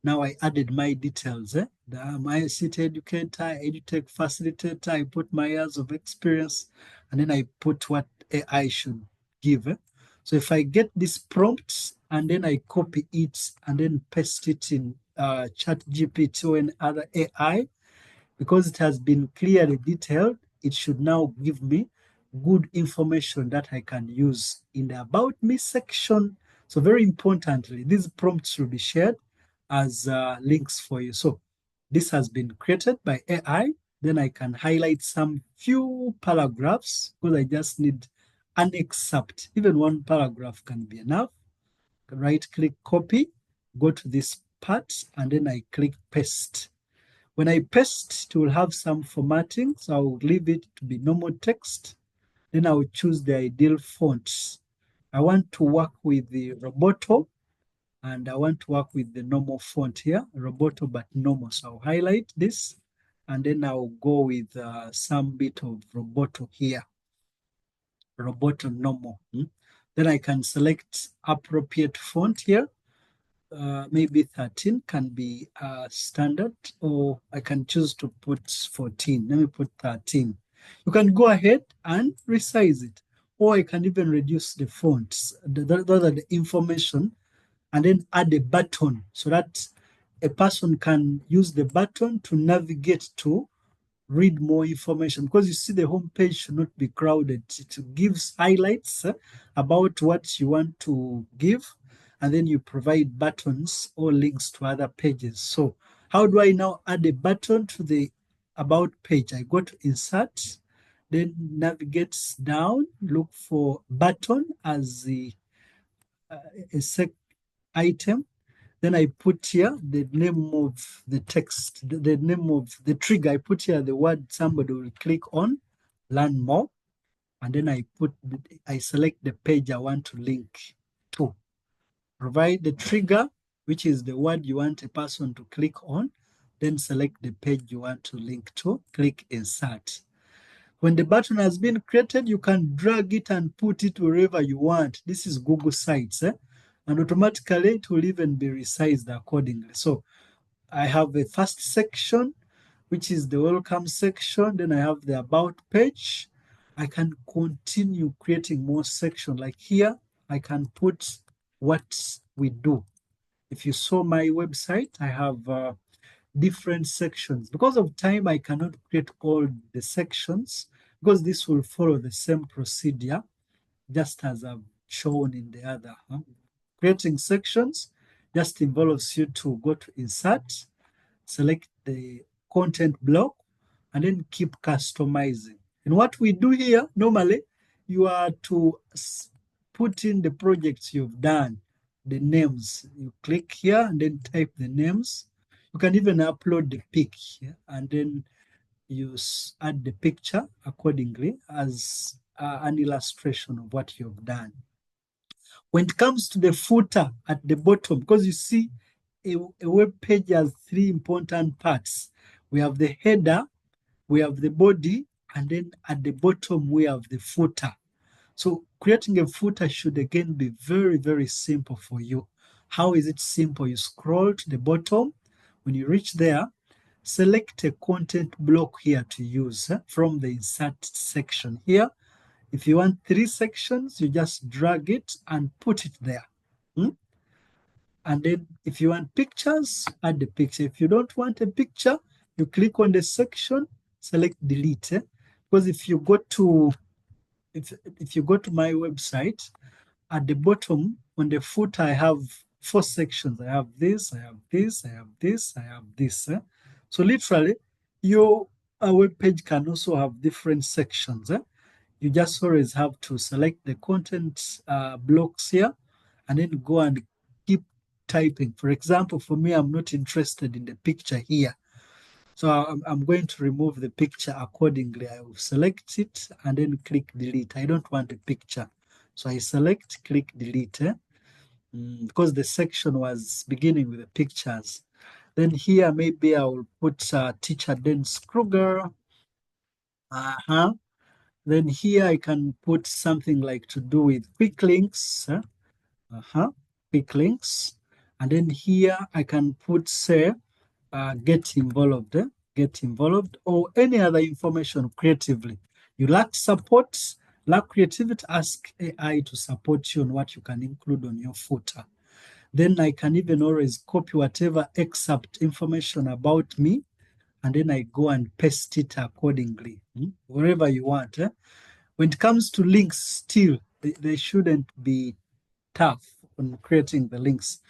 [SPEAKER 1] now I added my details. I'm ICT educator, edutech facilitator, I put my years of experience, and then I put what AI should give. So if I get this prompt and then I copy it and then paste it in ChatGPT or any other AI, because it has been clearly detailed, it should now give me good information that I can use in the About Me section. So very importantly, these prompts will be shared as links for you. So this has been created by AI. Then I can highlight some few paragraphs because I just need an excerpt. Even one paragraph can be enough. Right click copy, go to this part, and then I click paste. When I paste, it will have some formatting, so I'll leave it to be normal text. Then I'll choose the ideal fonts. I want to work with the Roboto, and I want to work with the normal font here, Roboto but normal. So I'll highlight this, and then I'll go with some bit of Roboto here, Roboto normal. Then I can select appropriate font here. Maybe 13 can be standard, or I can choose to put 14. Let me put 13. You can go ahead and resize it, or I can even reduce the fonts, those are the information, and then add a button so that a person can use the button to navigate to read more information, because you see the home page should not be crowded. It gives highlights about what you want to give, and then you provide buttons or links to other pages. So how do I now add a button to the About page? I go to Insert, then navigate down, look for button as a item. Then I put here the name of the text, the name of the trigger. I put here the word somebody will click on, learn more. And then I select the page I want to link to. Provide the trigger, which is the word you want a person to click on. Then select the page you want to link to, click insert. When the button has been created, you can drag it and put it wherever you want. This is Google Sites, and automatically it will even be resized accordingly. So I have a first section, which is the welcome section. Then I have the about page. I can continue creating more sections. Like here, I can put what we do. If you saw my website, I have different sections. Because of time, I cannot create all the sections because this will follow the same procedure, just as I've shown in the other. Creating sections just involves you to go to Insert, select the content block, and then keep customizing. And what we do here, normally, you are to put in the projects you've done, the names. You click here and then type the names. You can even upload the pic here, and then you add the picture accordingly as an illustration of what you've done. When it comes to the footer at the bottom, because you see a web page has three important parts. We have the header, we have the body, and then at the bottom we have the footer. So creating a footer should again be very, very simple for you. How is it simple? You scroll to the bottom. When you reach there, select a content block here to use from the insert section here. If you want 3 sections, you just drag it and put it there. And then if you want pictures, add the picture. If you don't want a picture, you click on the section, select delete. Because if you go to my website, at the bottom on the footer, I have 4 sections. I have this, I have this, I have this, I have this. So literally, your web page can also have different sections. You just always have to select the content blocks here and then go and keep typing. For example, for me, I'm not interested in the picture here. So I'm going to remove the picture accordingly. I will select it and then click delete. I don't want a picture. So I select, click delete, because the section was beginning with the pictures. Then here, maybe I will put Ticha Den Kruger. Then here I can put something like to do with quick links. quick links. And then here I can put, say, get involved, or any other information creatively. You lack support, lack creativity, ask AI to support you on what you can include on your footer. Then I can even always copy whatever excerpt information about me, and then I go and paste it accordingly, wherever you want. When it comes to links, still, they shouldn't be tough on creating the links.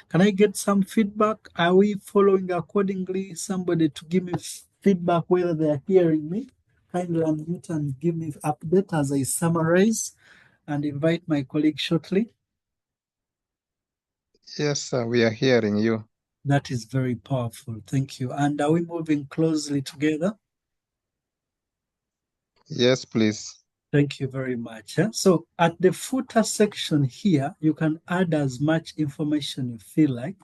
[SPEAKER 1] Can I get some feedback? Are we following accordingly? Somebody to give me feedback whether they are hearing me. Kindly unmute and give me update as I summarize and invite my colleague shortly.
[SPEAKER 7] Yes, sir, we are hearing you.
[SPEAKER 1] That is very powerful. Thank you. And are we moving closely together?
[SPEAKER 7] Yes, please.
[SPEAKER 1] Thank you very much. So at the footer section here, you can add as much information you feel like.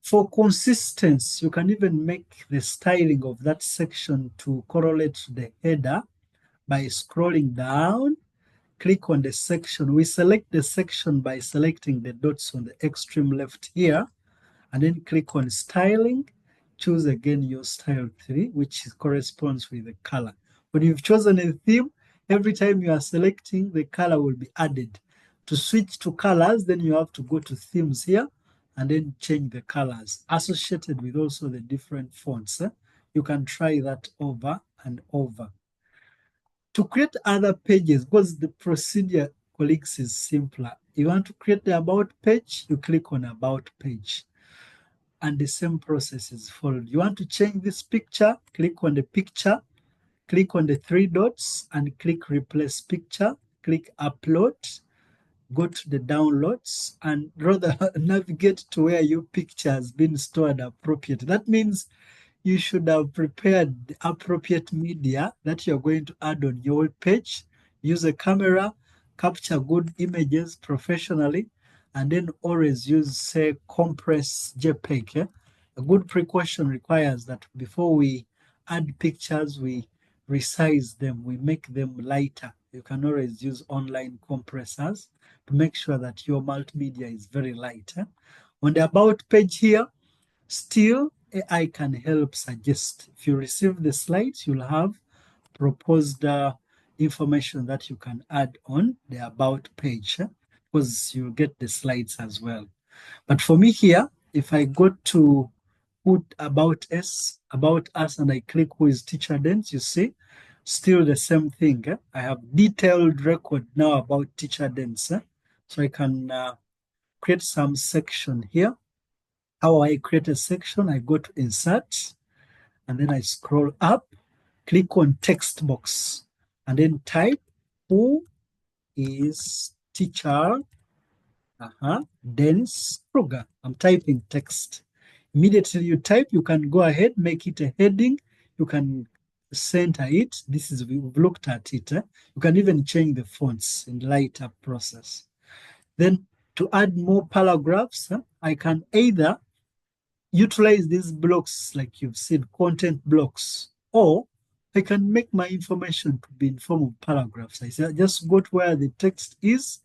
[SPEAKER 1] For consistency, you can even make the styling of that section to correlate to the header by scrolling down, click on the section. We select the section by selecting the dots on the extreme left here, and then click on styling. Choose again your style 3, which corresponds with the color. When you've chosen a theme, every time you are selecting, the color will be added. To switch to colors, then you have to go to themes here and then change the colors associated with also the different fonts. You can try that over and over. To create other pages, because the procedure, colleagues, is simpler. You want to create the about page, you click on about page. And the same process is followed. You want to change this picture, click on the picture, click on the 3 dots and click replace picture, click upload, go to the downloads and rather navigate to where your picture has been stored appropriately. That means you should have prepared the appropriate media that you're going to add on your page. Use a camera, capture good images professionally, and then always use, say, compress JPEG. A good precaution requires that before we add pictures, we resize them, we make them lighter. You can always use online compressors to make sure that your multimedia is very light. On the about page here, still, AI can help suggest. If you receive the slides, you'll have proposed information that you can add on the about page, because you get the slides as well. But for me here, if I go to put about us, and I click who is Ticha Denis, you see, still the same thing. I have detailed record now about Ticha Denis. So I can create some section here. How I create a section, I go to insert, and then I scroll up, click on text box, and then type who is teacher Denis Kruger. I'm typing text. Immediately you type, you can go ahead, make it a heading. You can center it. This is, we've looked at it. You can even change the fonts in light up process. Then to add more paragraphs, I can either utilize these blocks like you've seen, content blocks, or I can make my information to be in form of paragraphs. I say, just go to where the text is,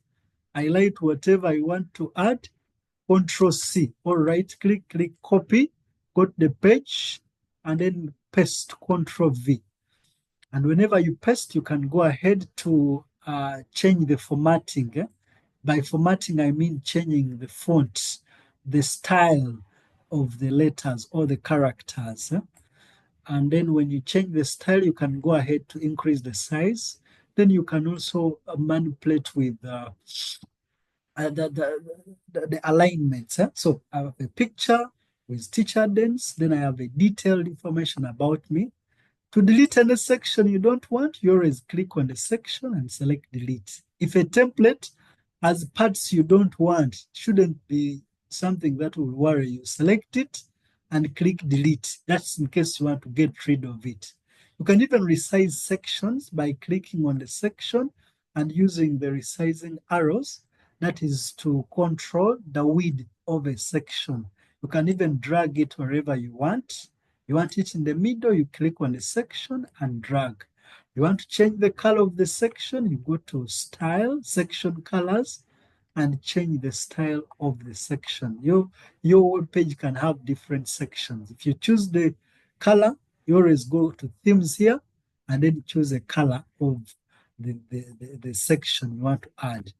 [SPEAKER 1] highlight whatever I want to add, Control C, or right click, click copy, go to the page, and then paste, Control V. And whenever you paste, you can go ahead to change the formatting. By formatting, I mean changing the font, the style of the letters or the characters. And then when you change the style, you can go ahead to increase the size. Then you can also manipulate with the alignments. So I have a picture with Ticha Denis, then I have a detailed information about me. To delete any section you don't want, you always click on the section and select delete. If a template has parts you don't want, it shouldn't be something that will worry you. Select it and click delete. That's in case you want to get rid of it. You can even resize sections by clicking on the section and using the resizing arrows. That is to control the width of a section. You can even drag it wherever you want. You want it in the middle, you click on the section and drag. You want to change the color of the section, you go to Style, Section Colors, and change the style of the section. Your web page can have different sections. If you choose the color, you always go to themes here and then choose a color of the section you want to add.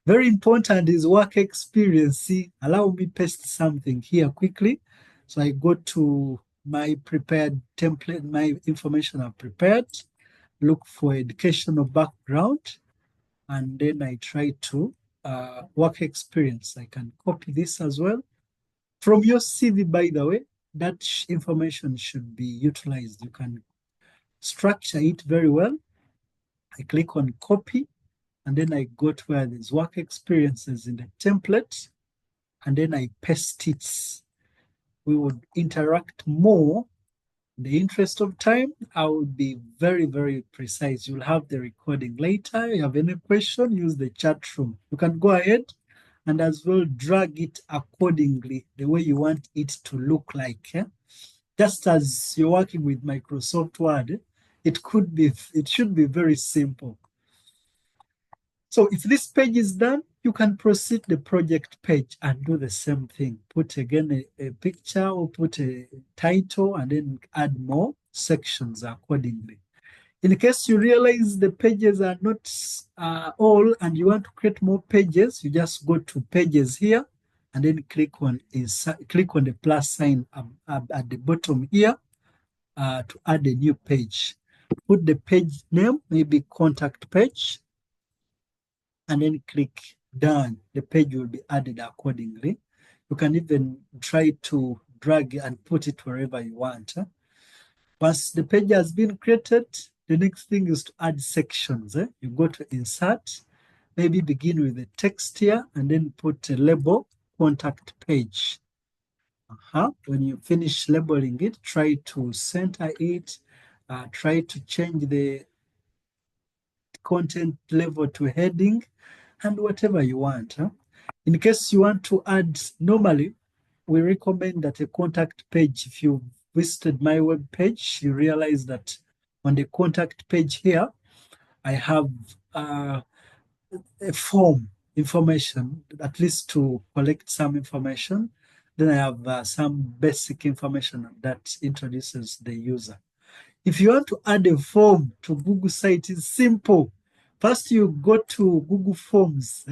[SPEAKER 1] Very important is work experience. See, allow me paste something here quickly. So I go to my prepared template, my information I've prepared, look for educational background, and then I try to work experience. I can copy this as well. From your CV, by the way, that information should be utilized. You can structure it very well. I click on copy, and then I go to where there's work experiences in the template, and then I paste it. We would interact more. In the interest of time, I will be very, very precise. You'll have the recording later. You have any question, use the chat room. You can go ahead and as well drag it accordingly, the way you want it to look like. Just as you're working with Microsoft Word, it should be very simple. So if this page is done, you can proceed the project page and do the same thing. Put again a picture or put a title and then add more sections accordingly. In case you realize the pages are not all and you want to create more pages, you just go to pages here and then click on the plus sign at the bottom here to add a new page. Put the page name, maybe contact page, and then click done. The page will be added accordingly. You can even try to drag and put it wherever you want. Once the page has been created, the next thing is to add sections. You go to insert, maybe begin with the text here and then put a label, contact page. When you finish labeling it, try to center it, try to change the content level to heading, and whatever you want. In case you want to add, normally we recommend that a contact page, if you visited my web page, you realize that on the contact page here, I have a form information, at least to collect some information. Then I have some basic information that introduces the user. If you want to add a form to Google site, it's simple. First, you go to Google Forms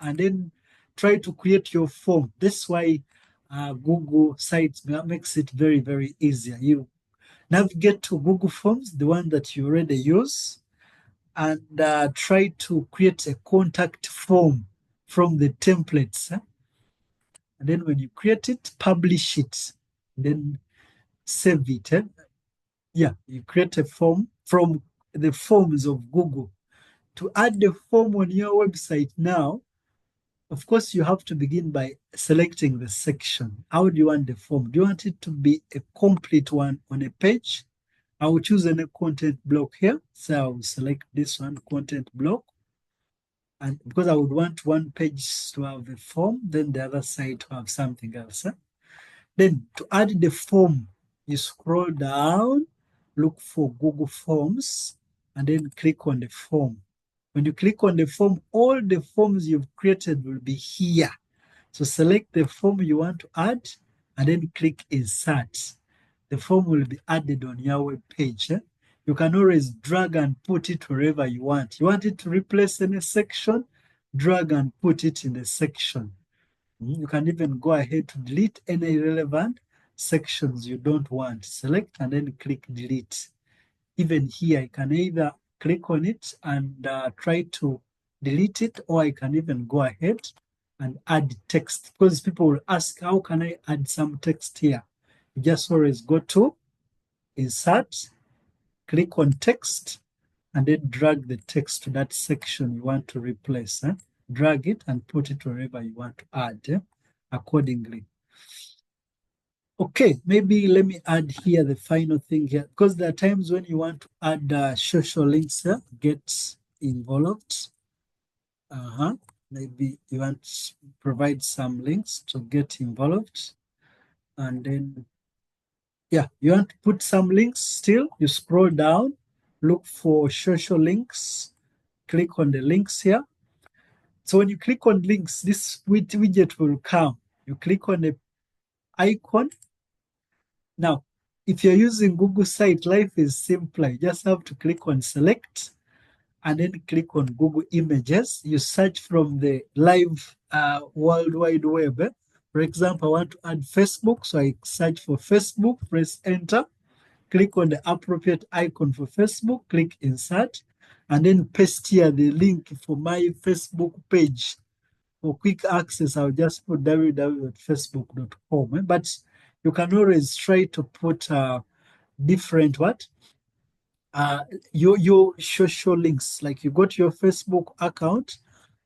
[SPEAKER 1] and then try to create your form. That's why Google Sites makes it very, very easy. You navigate to Google Forms, the one that you already use, and try to create a contact form from the templates. And then when you create it, publish it, then save it. You create a form from the forms of Google. To add the form on your website now, of course, you have to begin by selecting the section. How do you want the form? Do you want it to be a complete one on a page? I will choose any content block here. So I will select this one, content block. And because I would want one page to have a form, then the other side to have something else. Then to add the form, you scroll down, look for Google Forms, and then click on the form. When you click on the form, all the forms you've created will be here. So select the form you want to add, and then click Insert. The form will be added on your web page. You can always drag and put it wherever you want. You want it to replace any section, drag and put it in the section. You can even go ahead to delete any irrelevant sections you don't want. Select and then click delete. Even here, I can either click on it and try to delete it, or I can even go ahead and add text, because people will ask, how can I add some text here? You just always go to Insert, click on text, and then drag the text to that section you want to replace. Drag it and put it wherever you want to add accordingly. Okay, maybe let me add here the final thing here, because there are times when you want to add social links here, get involved. Maybe you want to provide some links to get involved. And then, you want to put some links still. You scroll down, look for social links, click on the links here. So when you click on links, this widget will come. You click on the icon. Now, if you're using Google Site, life is simpler. You just have to click on select and then click on Google Images. You search from the live World Wide Web. For example, I want to add Facebook, so I search for Facebook, press enter, click on the appropriate icon for Facebook, click insert, and then paste here the link for my Facebook page. For quick access, I'll just put www.facebook.com. But you can always try to put different your social links, like you go to your Facebook account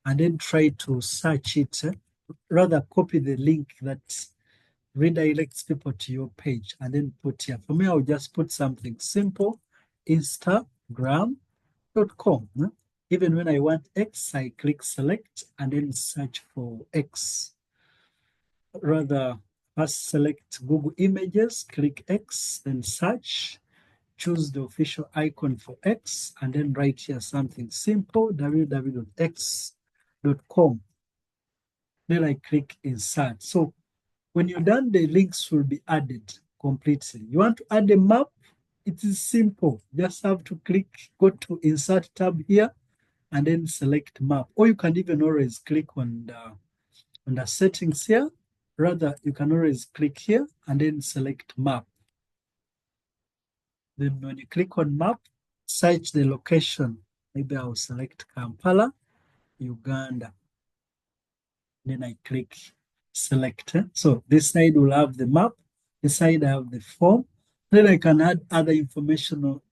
[SPEAKER 1] and then try to search it. Rather copy the link that redirects people to your page and then put here. For me, I'll just put something simple, Instagram.com. Even when I want X, I click select and then search for X. Rather, first select Google Images, click X, then search, choose the official icon for X, and then write here something simple, www.x.com. Then I click insert. So when you're done, the links will be added completely. You want to add a map? It is simple. Just have to go to insert tab here, and then select map. Or you can even always click on the settings here. Rather, you can always click here and then select map. Then when you click on map, search the location. Maybe I'll select Kampala, Uganda. Then I click select. So this side will have the map. This side I have the form. Then I can add other information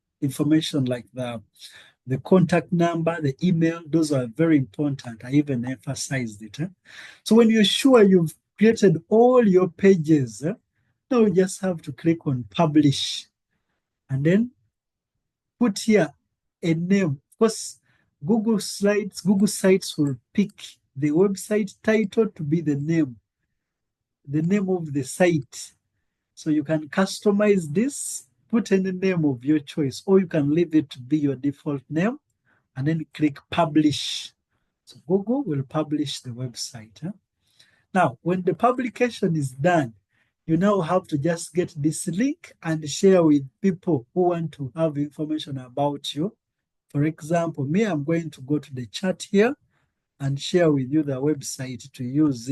[SPEAKER 1] like the contact number, the email. Those are very important. I even emphasized it. So when you're sure you've created all your pages, now you just have to click on publish and then put here a name. Of course, Google Sites will pick the website title to be the name of the site. So you can customize this, put any name of your choice, or you can leave it to be your default name and then click publish. So Google will publish the website. Now, when the publication is done, you now have to just get this link and share with people who want to have information about you. For example, me, I'm going to go to the chat here and share with you the website to use.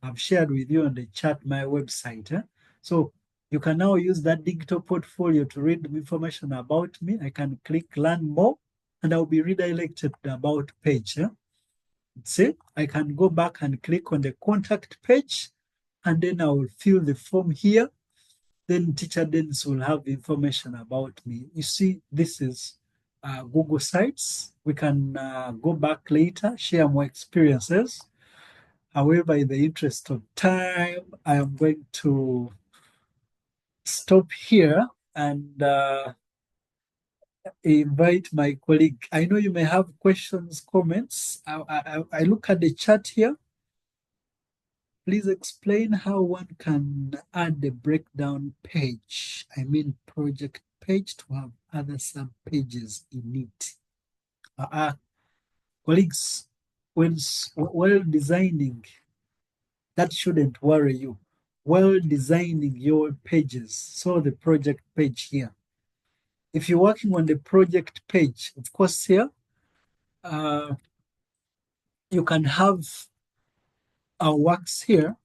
[SPEAKER 1] I've shared with you on the chat my website. So you can now use that digital portfolio to read information about me. I can click learn more and I'll be redirected to the about page. See, I can go back and click on the contact page and then I will fill the form here. Then Teacher Denis will have information about me. You see, this is Google Sites. We can go back later, share more experiences. However, in the interest of time, I am going to stop here and invite my colleague. I know you may have questions, comments. I look at the chat here. Please explain how one can add a breakdown page. I mean project page to have other sub-pages in it. Colleagues, while designing, that shouldn't worry you. While designing your pages, so the project page here. If you're working on the project page, of course here, you can have our works here.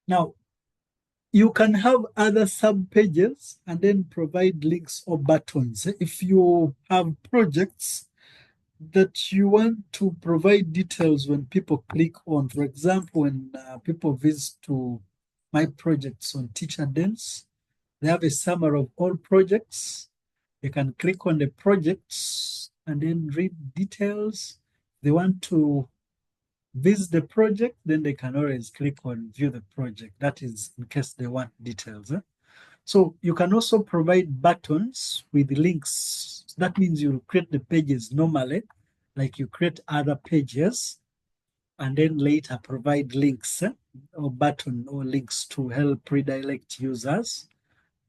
[SPEAKER 1] Now, you can have other sub-pages and then provide links or buttons. If you have projects that you want to provide details when people click on, for example, when people visit to my projects on Teacher Denis, they have a summary of all projects. You can click on the projects and then read details. They want to visit the project, then they can always click on view the project. That is in case they want details. So you can also provide buttons with links. That means you'll create the pages normally, like you create other pages, and then later provide links or button or links to help redirect users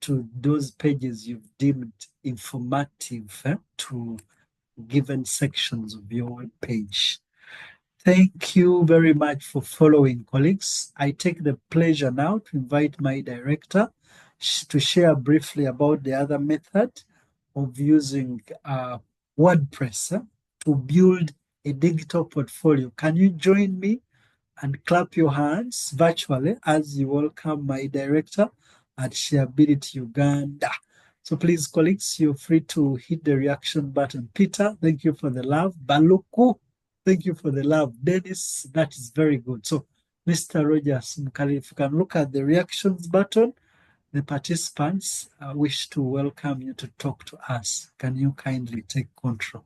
[SPEAKER 1] to those pages you've deemed informative to given sections of your web page. Thank you very much for following, colleagues. I take the pleasure now to invite my director to share briefly about the other method of using WordPress to build a digital portfolio. Can you join me and clap your hands virtually as you welcome my director at Shareability Uganda? So please, colleagues, you're free to hit the reaction button. Peter, thank you for the love. Baluku, thank you for the love. Denis, that is very good. So, Mr. Rogers, if you can look at the reactions button, the participants wish to welcome you to talk to us. Can you kindly take control?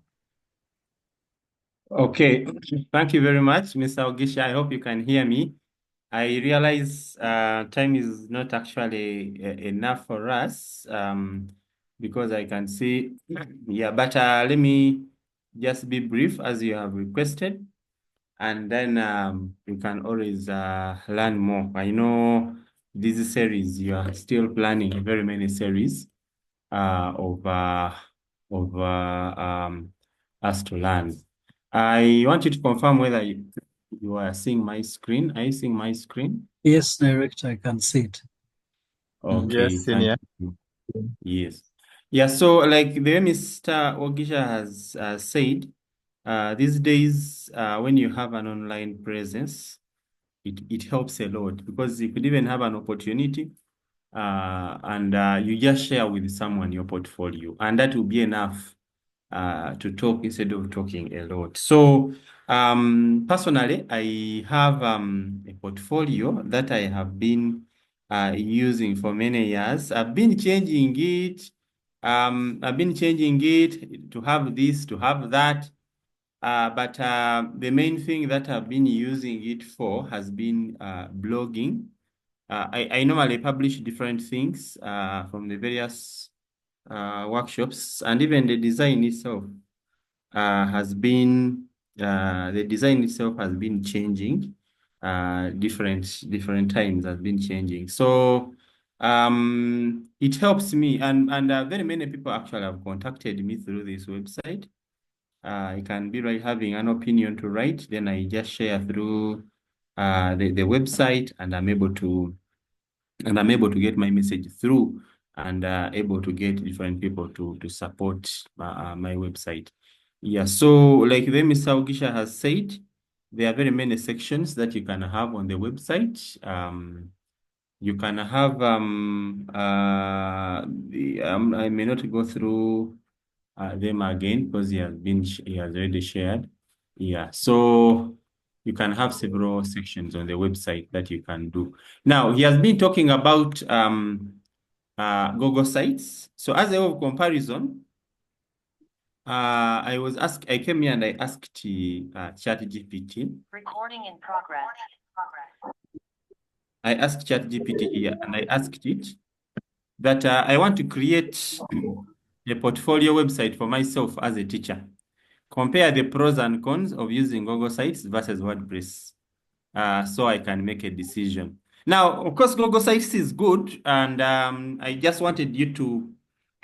[SPEAKER 8] Okay, thank you very much, Mr. Ogisha. I hope you can hear me. I realize time is not actually enough for us because I can see, yeah, but let me just be brief as you have requested, and then you can always learn more. I know this series, you are still planning very many series of us to learn. I want you to confirm whether you are seeing my screen. Are you seeing my screen?
[SPEAKER 1] Yes, Director, I can see it.
[SPEAKER 8] Okay,
[SPEAKER 7] Yes,
[SPEAKER 8] thank
[SPEAKER 7] Senior.
[SPEAKER 8] you. Yes. Yeah, so like the way Mr. Ogisha has said, these days, when you have an online presence, it helps a lot because you could even have an opportunity and you just share with someone your portfolio, and that will be enough to talk instead of talking a lot. So personally, I have a portfolio that I have been using for many years. I've been changing it. I've been changing it to have this, to have that. But the main thing that I've been using it for has been blogging. I normally publish different things from the various workshops, and even the design itself has been changing. Different times has been changing. So it helps me, and very many people actually have contacted me through this website. I can be having an opinion to write, then I just share through the website, and I'm able to get my message through, and able to get different people to support my website. Yeah, so like the Mr. Ogisha has said, there are very many sections that you can have on the website. You can have I may not go through them again because he has already shared. Yeah, so you can have several sections on the website that you can do. Now, he has been talking about Google Sites. So as a way of comparison, I came here and I asked ChatGPT.
[SPEAKER 9] Recording in progress.
[SPEAKER 8] I asked ChatGPT here and I asked it that I want to create a portfolio website for myself as a teacher. Compare the pros and cons of using Google Sites versus WordPress, so I can make a decision. Now, of course, Google Sites is good, and I just wanted you to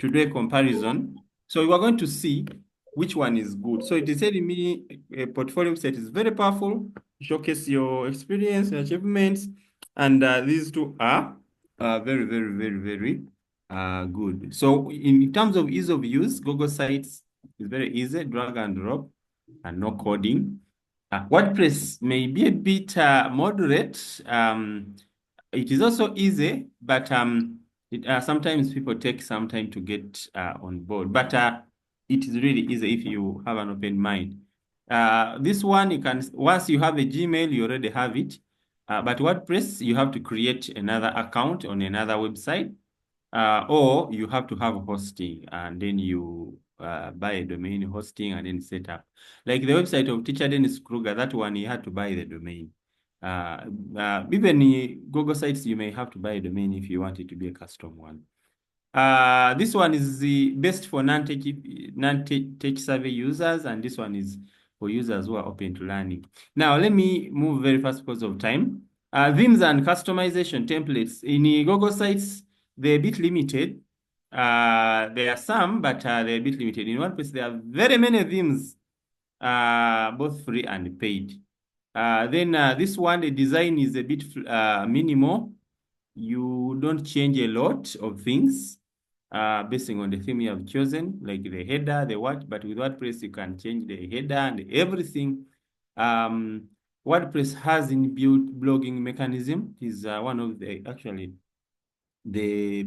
[SPEAKER 8] do a comparison. So we are going to see which one is good. So it is telling me a portfolio website is very powerful, showcase your experience, your achievements, and these two are very, very, very, very good. So in terms of ease of use, Google Sites is very easy, drag and drop, and no coding. WordPress may be a bit moderate. It is also easy, but sometimes people take some time to get on board. But it is really easy if you have an open mind. This one, you can, once you have a Gmail, you already have it. But WordPress, you have to create another account on another website, or you have to have hosting, and then you buy a domain hosting and then set up. Like the website of Teacher Denis Kruger, that one you had to buy the domain. Even Google Sites, you may have to buy a domain if you want it to be a custom one. This one is the best for non-tech savvy users, and this one is for users who are open to learning. Now, let me move very fast because of time. Themes and customization templates. In Google Sites, they're a bit limited. There are some, but they're a bit limited. In WordPress, there are very many themes, both free and paid. Then this one, the design is a bit minimal. You don't change a lot of things based on the theme you have chosen, like the header, the what, but with WordPress, you can change the header and everything. WordPress has inbuilt blogging mechanism. It is one of the, actually, the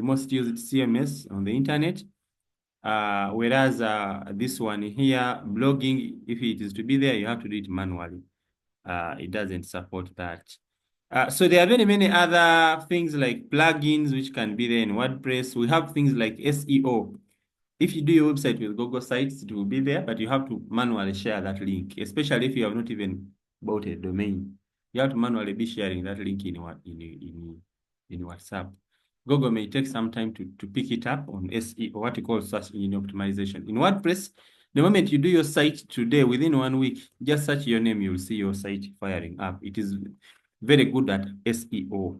[SPEAKER 8] most used CMS on the internet. Whereas this one here, blogging, if it is to be there, you have to do it manually. It doesn't support that. So there are very many other things like plugins which can be there in WordPress. We have things like SEO. If you do your website with Google Sites, it will be there, but you have to manually share that link, especially if you have not even bought a domain. You have to manually be sharing that link in WhatsApp. Google may take some time to pick it up on SEO, what you call search engine optimization. In WordPress, the moment you do your site today, within 1 week, just search your name, you'll see your site firing up. It is very good at SEO.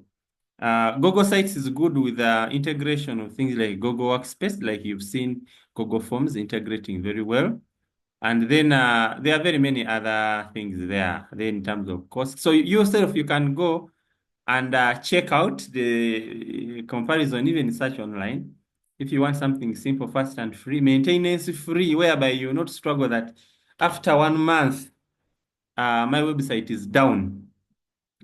[SPEAKER 8] Google Sites is good with the integration of things like Google Workspace, like you've seen Google Forms integrating very well. And then there are very many other things there then in terms of cost. So yourself, you can go and check out the comparison, even search online. If you want something simple, fast, and free, maintenance free, whereby you will not struggle that after 1 month, my website is down.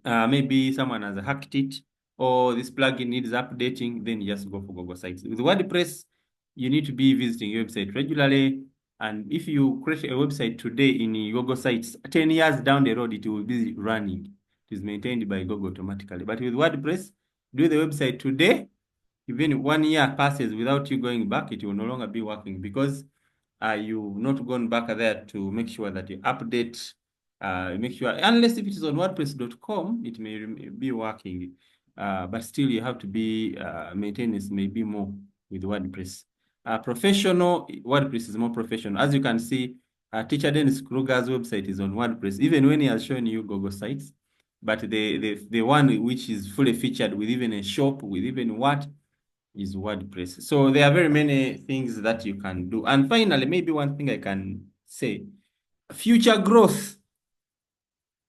[SPEAKER 8] Maybe someone has hacked it, or this plugin needs updating, then you just go for Google Sites. With WordPress, you need to be visiting your website regularly. And if you create a website today in Google Sites, 10 years down the road, it will be running. It is maintained by Google automatically. But with WordPress, do the website today, even 1 year passes without you going back, it will no longer be working because you've not gone back there to make sure that you update, make sure, unless if it is on WordPress.com, it may be working, but still you have to be, maintenance may be more with WordPress. Professional, WordPress is more professional. As you can see, Teacher Denis Kruger's website is on WordPress, even when he has shown you Google Sites. But the one which is fully featured with even a shop, with even what, is WordPress. So there are very many things that you can do. And finally, maybe one thing I can say, future growth.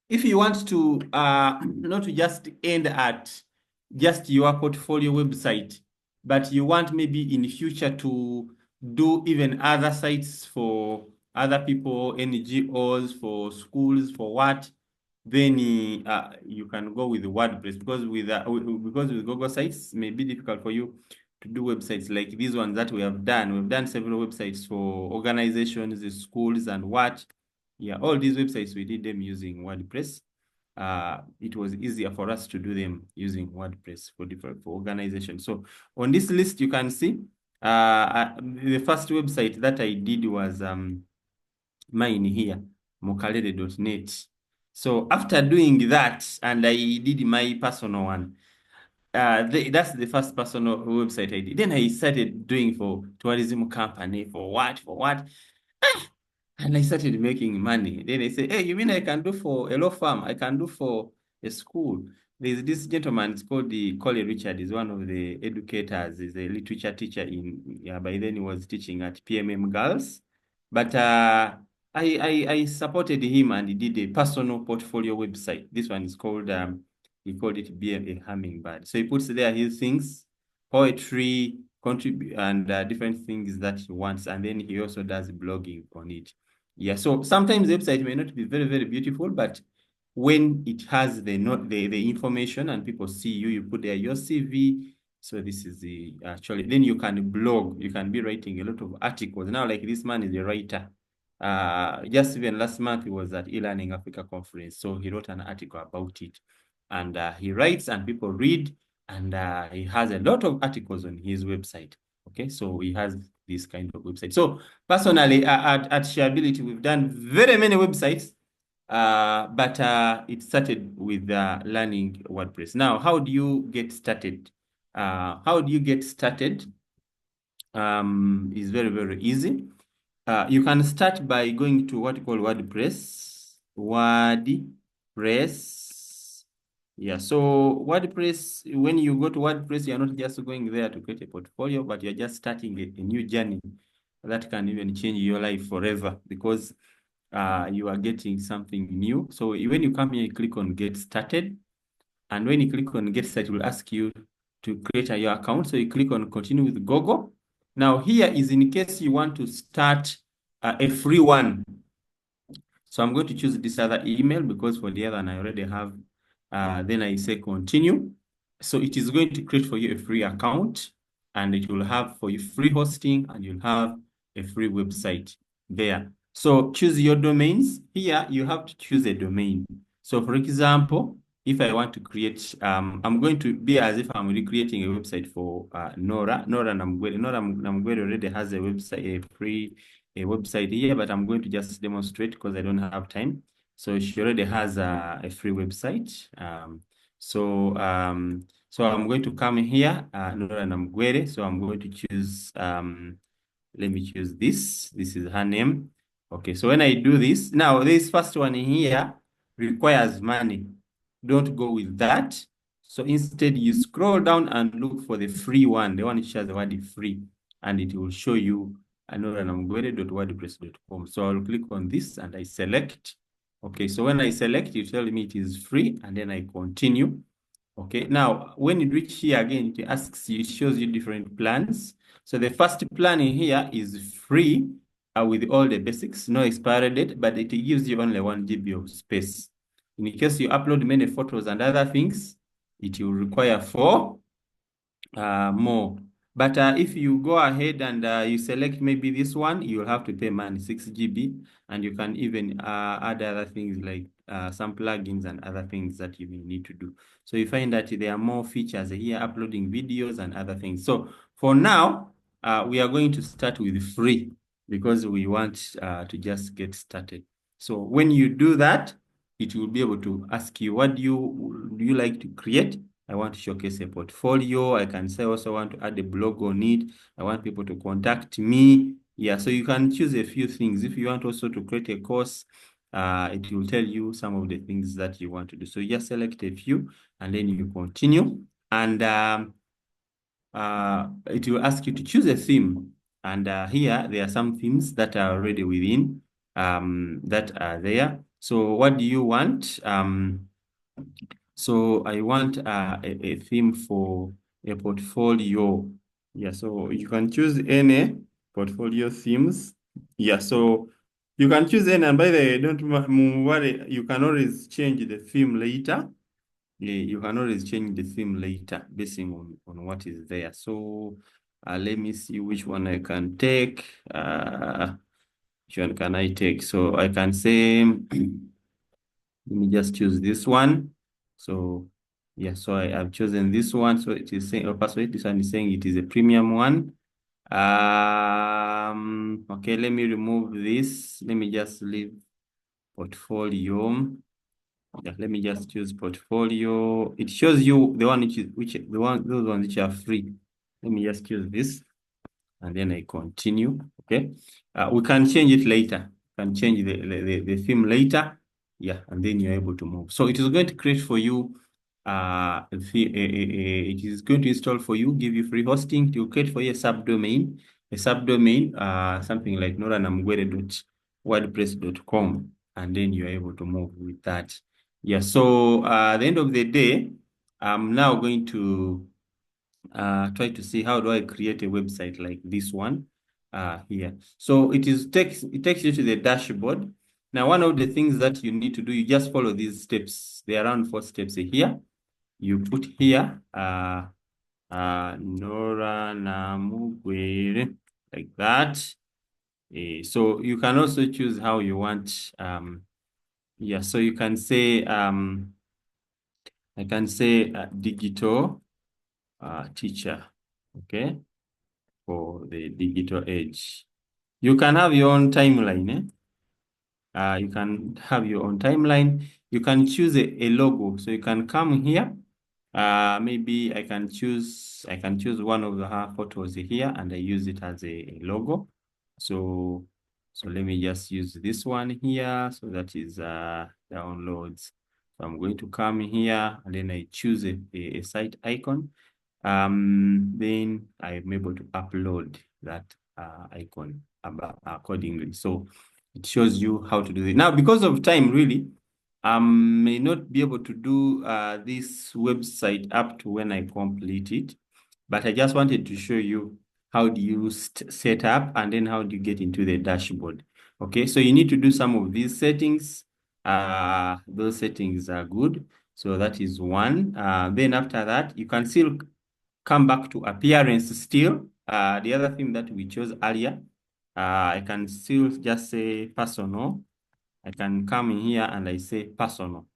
[SPEAKER 8] If you want to not to just end at just your portfolio website, but you want maybe in the future to do even other sites for other people, NGOs, for schools, for what, then you can go with WordPress because with Google Sites, it may be difficult for you to do websites like these ones that we have done. We've done several websites for organizations, schools, and what. Yeah, all these websites, we did them using WordPress. It was easier for us to do them using WordPress for organizations. So on this list, you can see the first website that I did was mine here, mokalele.net. So after doing that, and I did my personal one, that's the first personal website I did. Then I started doing for tourism company, for what? And I started making money. Then I say, hey, you mean I can do for a law firm? I can do for a school. There's this gentleman, it's called Coley Richard, is one of the educators, is a literature teacher by then he was teaching at PMM Girls. But I supported him and he did a personal portfolio website. This one is called, he called it Be a Hummingbird. So he puts there his things, poetry, contribute, and different things that he wants. And then he also does blogging on it. Yeah, so sometimes the website may not be very, very beautiful, but when it has the information and people see you, you put there your CV. So this is the actually, then you can blog, you can be writing a lot of articles. Now, like this man is a writer. Just even last month, he was at eLearning Africa conference. So he wrote an article about it. And he writes and people read, and he has a lot of articles on his website. Okay, so he has this kind of website. So personally, at Shareability, we've done very many websites, but it started with learning WordPress. Now, how do you get started? Is very, very easy. You can start by going to what you call WordPress. Yeah, so WordPress, when you go to WordPress, you're not just going there to create a portfolio, but you're just starting a new journey that can even change your life forever. Because you are getting something new. So when you come here, you click on Get Started. And when you click on Get Started, it will ask you to create your account. So you click on Continue with Google. Now here is in case you want to start a free one. So I'm going to choose this other email because for the other one I already have. Then I say Continue. So it is going to create for you a free account, and it will have for you free hosting, and you'll have a free website there. So choose your domains. Here you have to choose a domain. So for example, if I want to create, I'm going to be as if I'm recreating a website for Nora Namgwede. Nora Namgwede already has a website, a website here, but I'm going to just demonstrate because I don't have time. So she already has a free website. So I'm going to come here, Nora Namgwede. So I'm going to choose, let me choose this. This is her name. Okay, so when I do this, now this first one here requires money. Don't go with that. So instead, you scroll down and look for the free one, the one which has the word free, and it will show you anoranamgwede.wordpress.com. So I'll click on this and I select. Okay, so when I select, you tell me it is free, and then I continue. Okay, now when you reach here again, it asks you, it shows you different plans. So the first plan in here is free with all the basics, no expiry date, but it gives you only 1 GB of space. In case you upload many photos and other things, it will require 4 more. But if you go ahead and you select maybe this one, you will have to pay money, 6 GB, and you can even add other things like some plugins and other things that you may need to do. So you find that there are more features here, uploading videos and other things. So for now, we are going to start with free because we want to just get started. So when you do that, it will be able to ask you, what do you like to create? I want to showcase a portfolio. I can say also want to add a blog on it. I want people to contact me. Yeah, so you can choose a few things. If you want also to create a course, it will tell you some of the things that you want to do. So you just select a few and then you continue. And it will ask you to choose a theme. And here, there are some themes that are already within that are there. So what do you want? So I want a theme for a portfolio. Yeah, so you can choose any portfolio themes. Yeah, so you can choose any, and by the way, don't worry, you can always change the theme later. Yeah, you can always change the theme later based on what is there. So let me see which one I can take. Which one can I take? So I can say, let me just choose this one. So yeah, so I have chosen this one. So it is saying, this one is saying it is a premium one. Okay, let me remove this. Let me just leave portfolio. Yeah, let me just choose portfolio. It shows you the one those ones which are free. Let me just choose this, and then I continue. Okay, we can change it later. We can change the theme later. Yeah, and then you're able to move. So it is going to create for you. It is going to install for you, give you free hosting. To create for you a subdomain, something like noranamgwede.wordpress.com, and then you're able to move with that. Yeah. So at the end of the day, I'm now going to try to see how do I create a website like this one here. So it takes you to the dashboard. Now, one of the things that you need to do, you just follow these steps. There are around 4 steps here. You put here Nora Namugwere, like that. So you can also choose how you want. Yeah, so you can say I can say digital teacher, okay, for the digital age. You can have your own timeline. You can have your own timeline. You can choose a logo. So you can come here. Maybe I can choose one of her photos here and I use it as a logo. So let me just use this one here. So that is downloads. So I'm going to come here and then I choose a site icon. Then I'm able to upload that icon accordingly. So It shows you how to do it. Now, because of time, really, I may not be able to do this website up to when I complete it, but I just wanted to show you how do you set up and then how do you get into the dashboard. Okay, so you need to do some of these settings. Those settings are good. So that is one. Then after that, you can still come back to appearance still. The other thing that we chose earlier, I can still just say personal. I can come in here and I say personal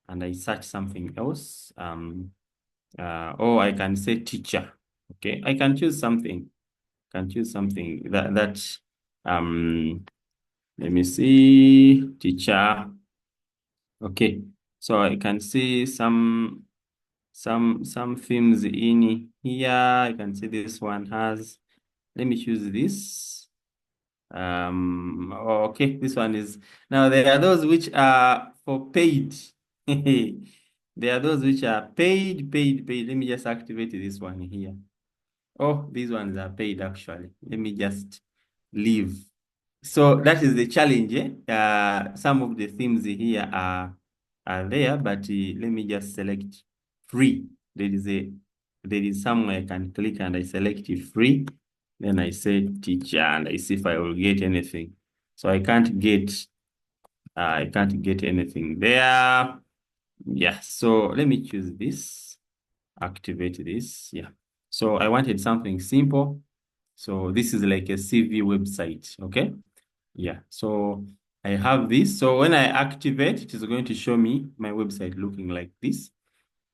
[SPEAKER 8] and I search something else. Or I can say teacher. Okay, I can choose something. That let me see, teacher. Okay, so I can see some themes in here. I can see this one has, let me choose this. Okay, this one is, now there are those which are for paid. There are those which are paid. Let me just activate this one here. Oh, these ones are paid actually. Let me just leave. So that is the challenge. Some of the themes here are there, but let me just select free. There is somewhere I can click and I select it free. Then I say teacher and I see if I will get anything. So I can't get anything there. Yeah, so let me choose this, activate this. Yeah, so I wanted something simple. So this is like a CV website, okay? Yeah, so I have this. So when I activate, it is going to show me my website looking like this.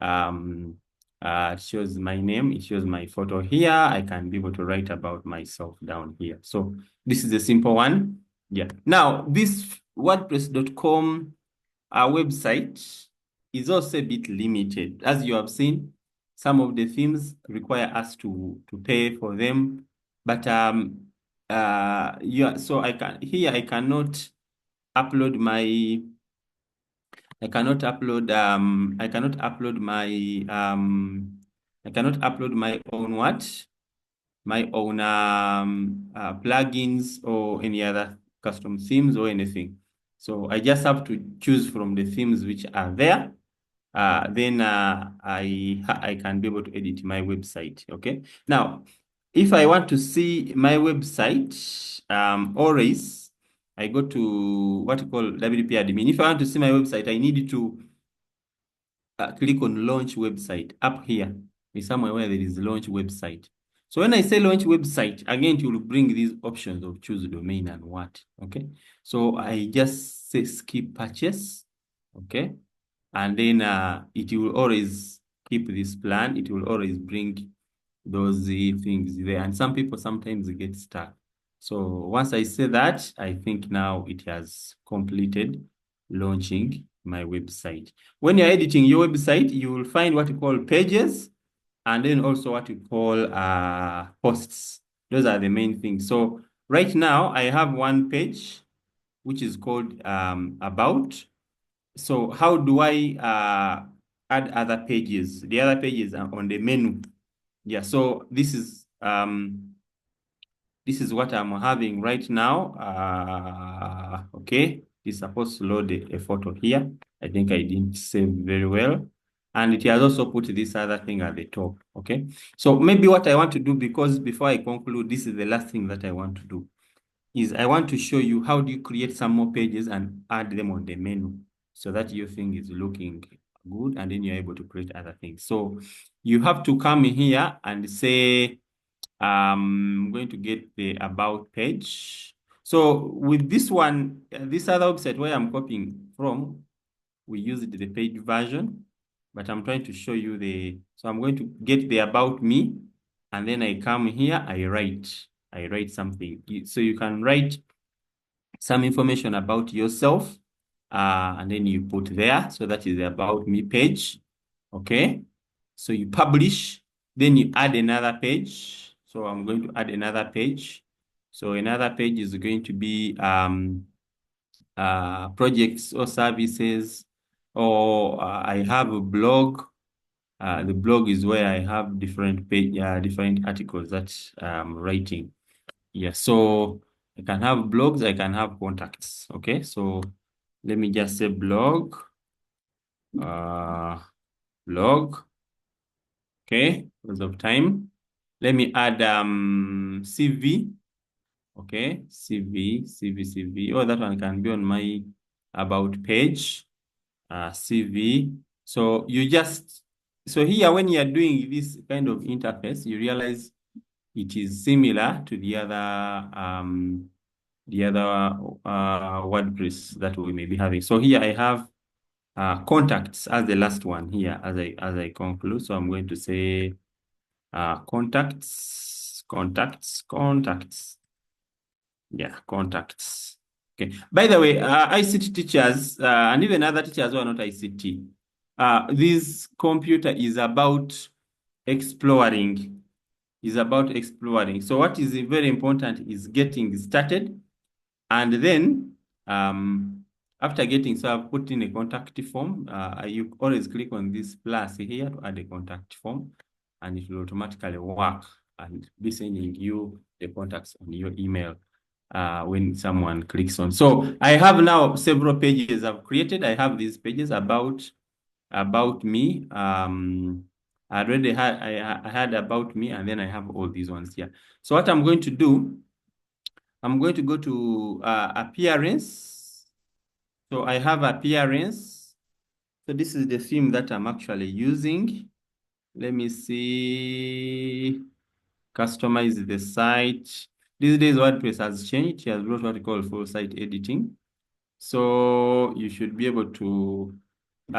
[SPEAKER 8] It shows my name, it shows my photo here. I can be able to write about myself down here. So this is a simple one. Yeah. Now, this WordPress.com website is also a bit limited. As you have seen, some of the themes require us to pay for them. But yeah, so I cannot upload my own what? My own plugins or any other custom themes or anything. So I just have to choose from the themes which are there. Then I can be able to edit my website. Okay. Now, if I want to see my website, always I go to what you call WP admin. If I want to see my website, I need to click on launch website. Up here is somewhere where there is launch website. So when I say launch website, again, it will bring these options of choose domain and what. Okay. So I just say skip purchase. Okay. And then it will always keep this plan. It will always bring those things there. And some people sometimes get stuck. So once I say that, I think now it has completed launching my website. When you're editing your website, you will find what you call pages and then also what you call posts. Those are the main things. So right now I have one page which is called about. So how do I add other pages? The other pages are on the menu. Yeah, so this is what I'm having right now. Okay, it's supposed to load a photo here. I think I didn't save very well. And it has also put this other thing at the top. Okay, so maybe what I want to do, because before I conclude, this is the last thing that I want to do, is I want to show you how do you create some more pages and add them on the menu so that your thing is looking good and then you're able to create other things. So you have to come in here and say, I'm going to get the about page. So with this one, this other website where I'm copying from, we used the paid version, but I'm trying to show you so I'm going to get the about me, and then I come here, I write something. So you can write some information about yourself, and then you put there. So that is the about me page. Okay. So you publish, then you add another page. So I'm going to add another page. So another page is going to be projects or services, or I have a blog. The blog is where I have different articles that I'm writing. Yeah, so I can have blogs, I can have contacts. Okay, so let me just say blog, blog. Okay, because of time. Let me add CV. Okay, CV. Oh, that one can be on my about page. CV. So here when you are doing this kind of interface, you realize it is similar to the other WordPress that we may be having. So here I have contacts as the last one here as I conclude. So I'm going to say contacts. Yeah, contacts. Okay. By the way, ICT teachers and even other teachers who are not ICT, this computer is about exploring. So what is very important is getting started, and then after getting, so I've put in a contact form. You always click on this plus here to add a contact form, and it will automatically work and be sending you the contacts on your email when someone clicks on. So I have now several pages I've created. I have these pages about me. I already had I had about me, and then I have all these ones here. So what I'm going to do, I'm going to go to appearance. So I have appearance. So this is the theme that I'm actually using. Let me see. Customize the site. These days, WordPress has changed. It has brought what we call full site editing. So you should be able to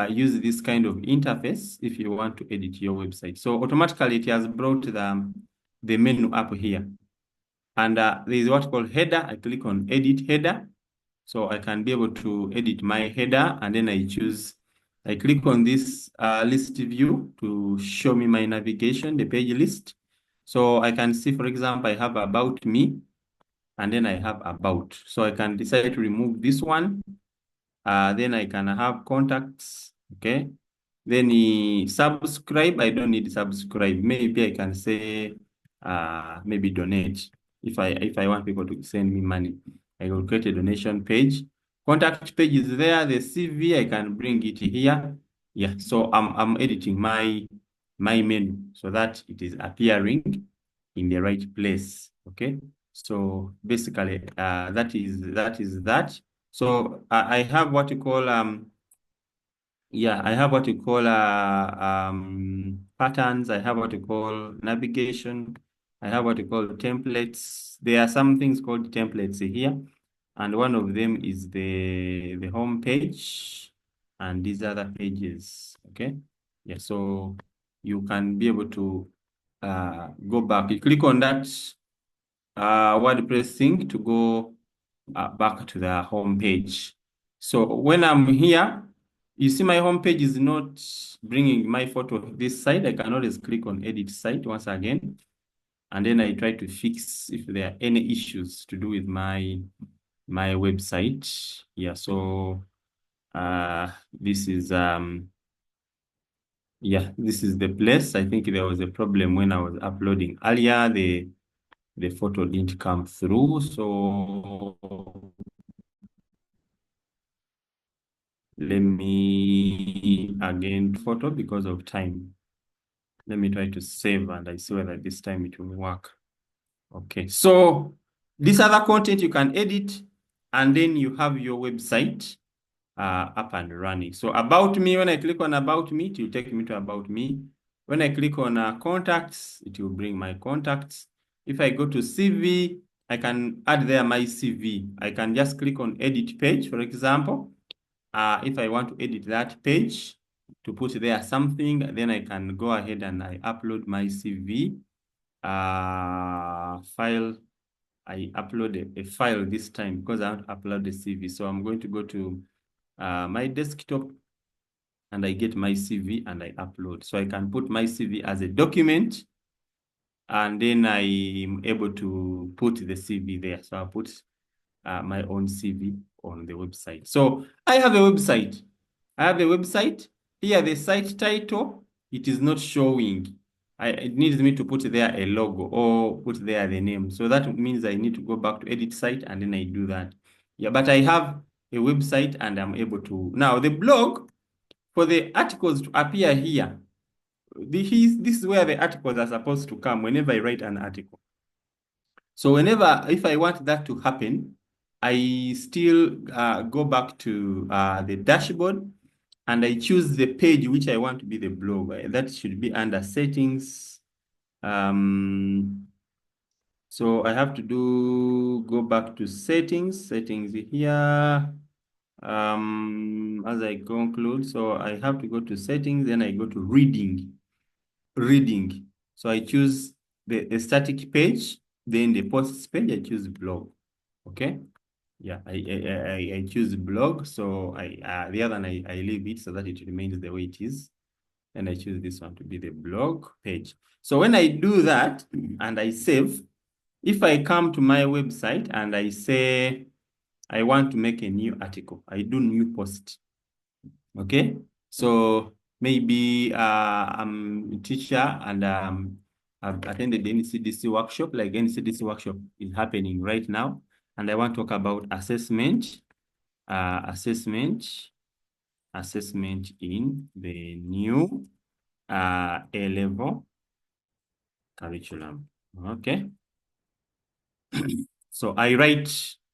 [SPEAKER 8] use this kind of interface if you want to edit your website. So automatically, it has brought the menu up here. And there is what called header. I click on edit header. So I can be able to edit my header, and then I click on this list view to show me my navigation, the page list. So I can see, for example, I have about me, and then I have about. So I can decide to remove this one. Then I can have contacts, okay? Then subscribe, I don't need subscribe. Maybe I can say, maybe donate. If I want people to send me money, I will create a donation page. Contact page is there. The CV, I can bring it here. Yeah, so I'm editing my menu so that it is appearing in the right place. Okay, so basically, that is that. So I have what you call I have what you call patterns. I have what you call navigation. I have what you call templates. There are some things called templates here, and one of them is the home page, and these other pages. Okay, yeah. So you can be able to go back. You click on that WordPress thing to go back to the home page. So when I'm here, you see my home page is not bringing my photo this side. I can always click on edit site once again. And then I try to fix if there are any issues to do with my website. Yeah, so this is this is the place. I think there was a problem when I was uploading earlier. The photo didn't come through, so let me again photo because of time. Let me try to save, and I see whether this time it will work. Okay, so this other content you can edit, and then you have your website up and running. So about me, when I click on about me, it will take me to about me. When I click on contacts, it will bring my contacts. If I go to CV, I can add there my CV. I can just click on edit page, for example. If I want to edit that page to put there something, then I can go ahead and I upload my CV file. I upload a file this time because I want to upload the CV. So I'm going to go to my desktop, and I get my CV and I upload. So I can put my CV as a document, and then I'm able to put the CV there. So I'll put my own CV on the website. So I have a website. Here, the site title, it is not showing. it needs me to put there a logo or put there the name. So that means I need to go back to edit site and then I do that. Yeah, but I have a website and I'm able to. Now the blog, for the articles to appear here, this is where the articles are supposed to come whenever I write an article. So if I want that to happen, I still go back to the dashboard and I choose the page which I want to be the blog. That should be under settings. So I have to go back to settings here. As I conclude, so I have to go to settings, then I go to reading. So I choose the static page, then the posts page, I choose blog. Okay. Yeah, I choose blog. So the other one I leave it so that it remains the way it is. And I choose this one to be the blog page. So when I do that and I save, if I come to my website and I say, I want to make a new article, I do new post. Okay. So maybe I'm a teacher and I've attended the NCDC workshop, like NCDC workshop is happening right now. And I want to talk about assessment in the new A-level curriculum. Okay. So I write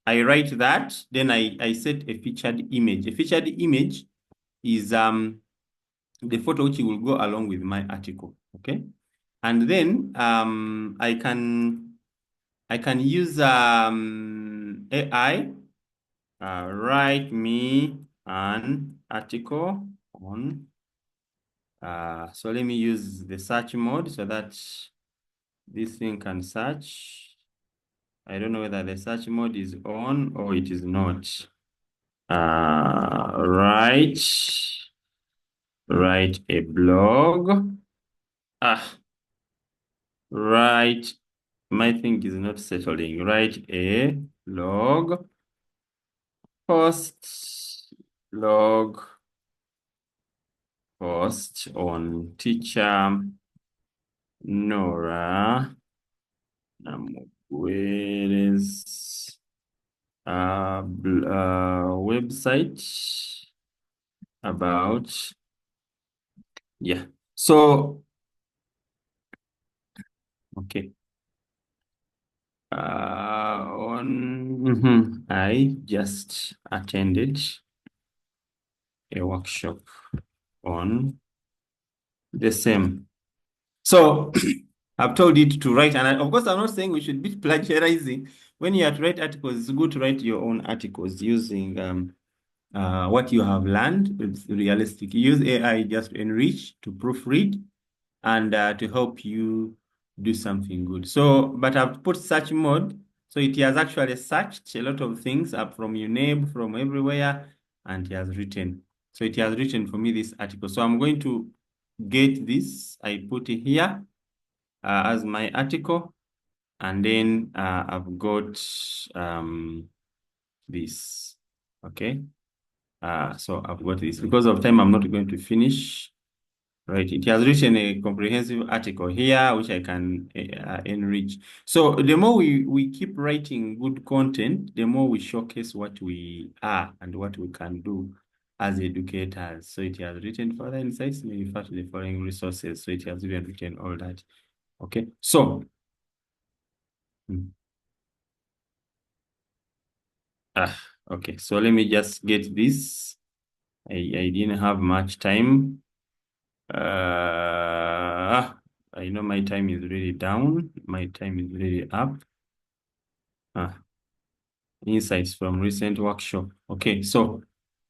[SPEAKER 8] that, then I set a featured image. A featured image is the photo which will go along with my article. Okay. And then I can use AI write me an article on so let me use the search mode so that this thing can search. I don't know whether the search mode is on or it is not. Write a blog. Write, my thing is not settling. Write a blog post on teacher Nora Namugwere's website about, yeah. So, okay. I just attended a workshop on the same. So I've told it to write, and of course, I'm not saying we should be plagiarizing. When you have to write articles, it's good to write your own articles using what you have learned. It's realistic. Use AI just to enrich, to proofread, and to help you do something good. So, but I've put search mode. So it has actually searched a lot of things up from UNEB, from everywhere, and it has written. So it has written for me this article. So I'm going to get this. I put it here as my article. And then I've got this. Okay. So I've got this. Because of time, I'm not going to finish. Right, it has written a comprehensive article here, which I can enrich. So the more we keep writing good content, the more we showcase what we are and what we can do as educators. So it has written further insights, may refer to the following resources. So it has even written all that. Okay, so okay, so let me just get this. I didn't have much time. I know my time is really down. My time is really up. Insights from recent workshop. Okay, so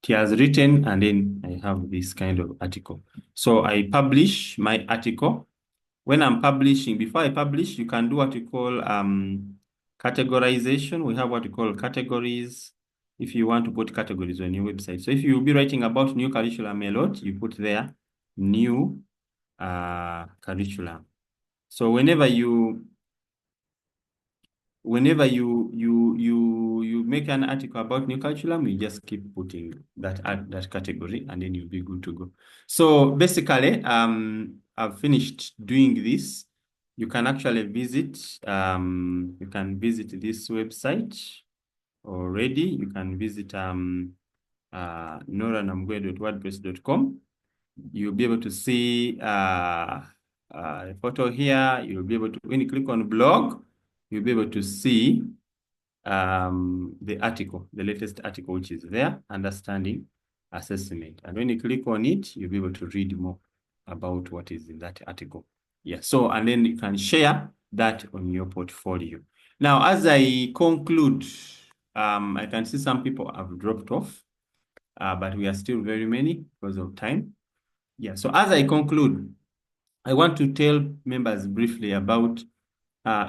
[SPEAKER 8] it has written, and then I have this kind of article. So I publish my article. When I'm publishing, before I publish, you can do what we call categorization. We have what we call categories. If you want to put categories on your website. So if you'll be writing about new curriculum a lot, you put there new curriculum. So whenever you make an article about new curriculum, you just keep putting that category, and then you'll be good to go. So basically, I've finished doing this, you can actually visit, this website already. You can visit noranamgwe.wordpress.com. You'll be able to see a photo here. You'll be able to, when you click on blog, you'll be able to see the article, the latest article, which is there, understanding assessment. And when you click on it, you'll be able to read more about what is in that article. Yeah, so, and then you can share that on your portfolio. Now, as I conclude, I can see some people have dropped off, but we are still very many because of time. Yeah, so as I conclude, I want to tell members briefly about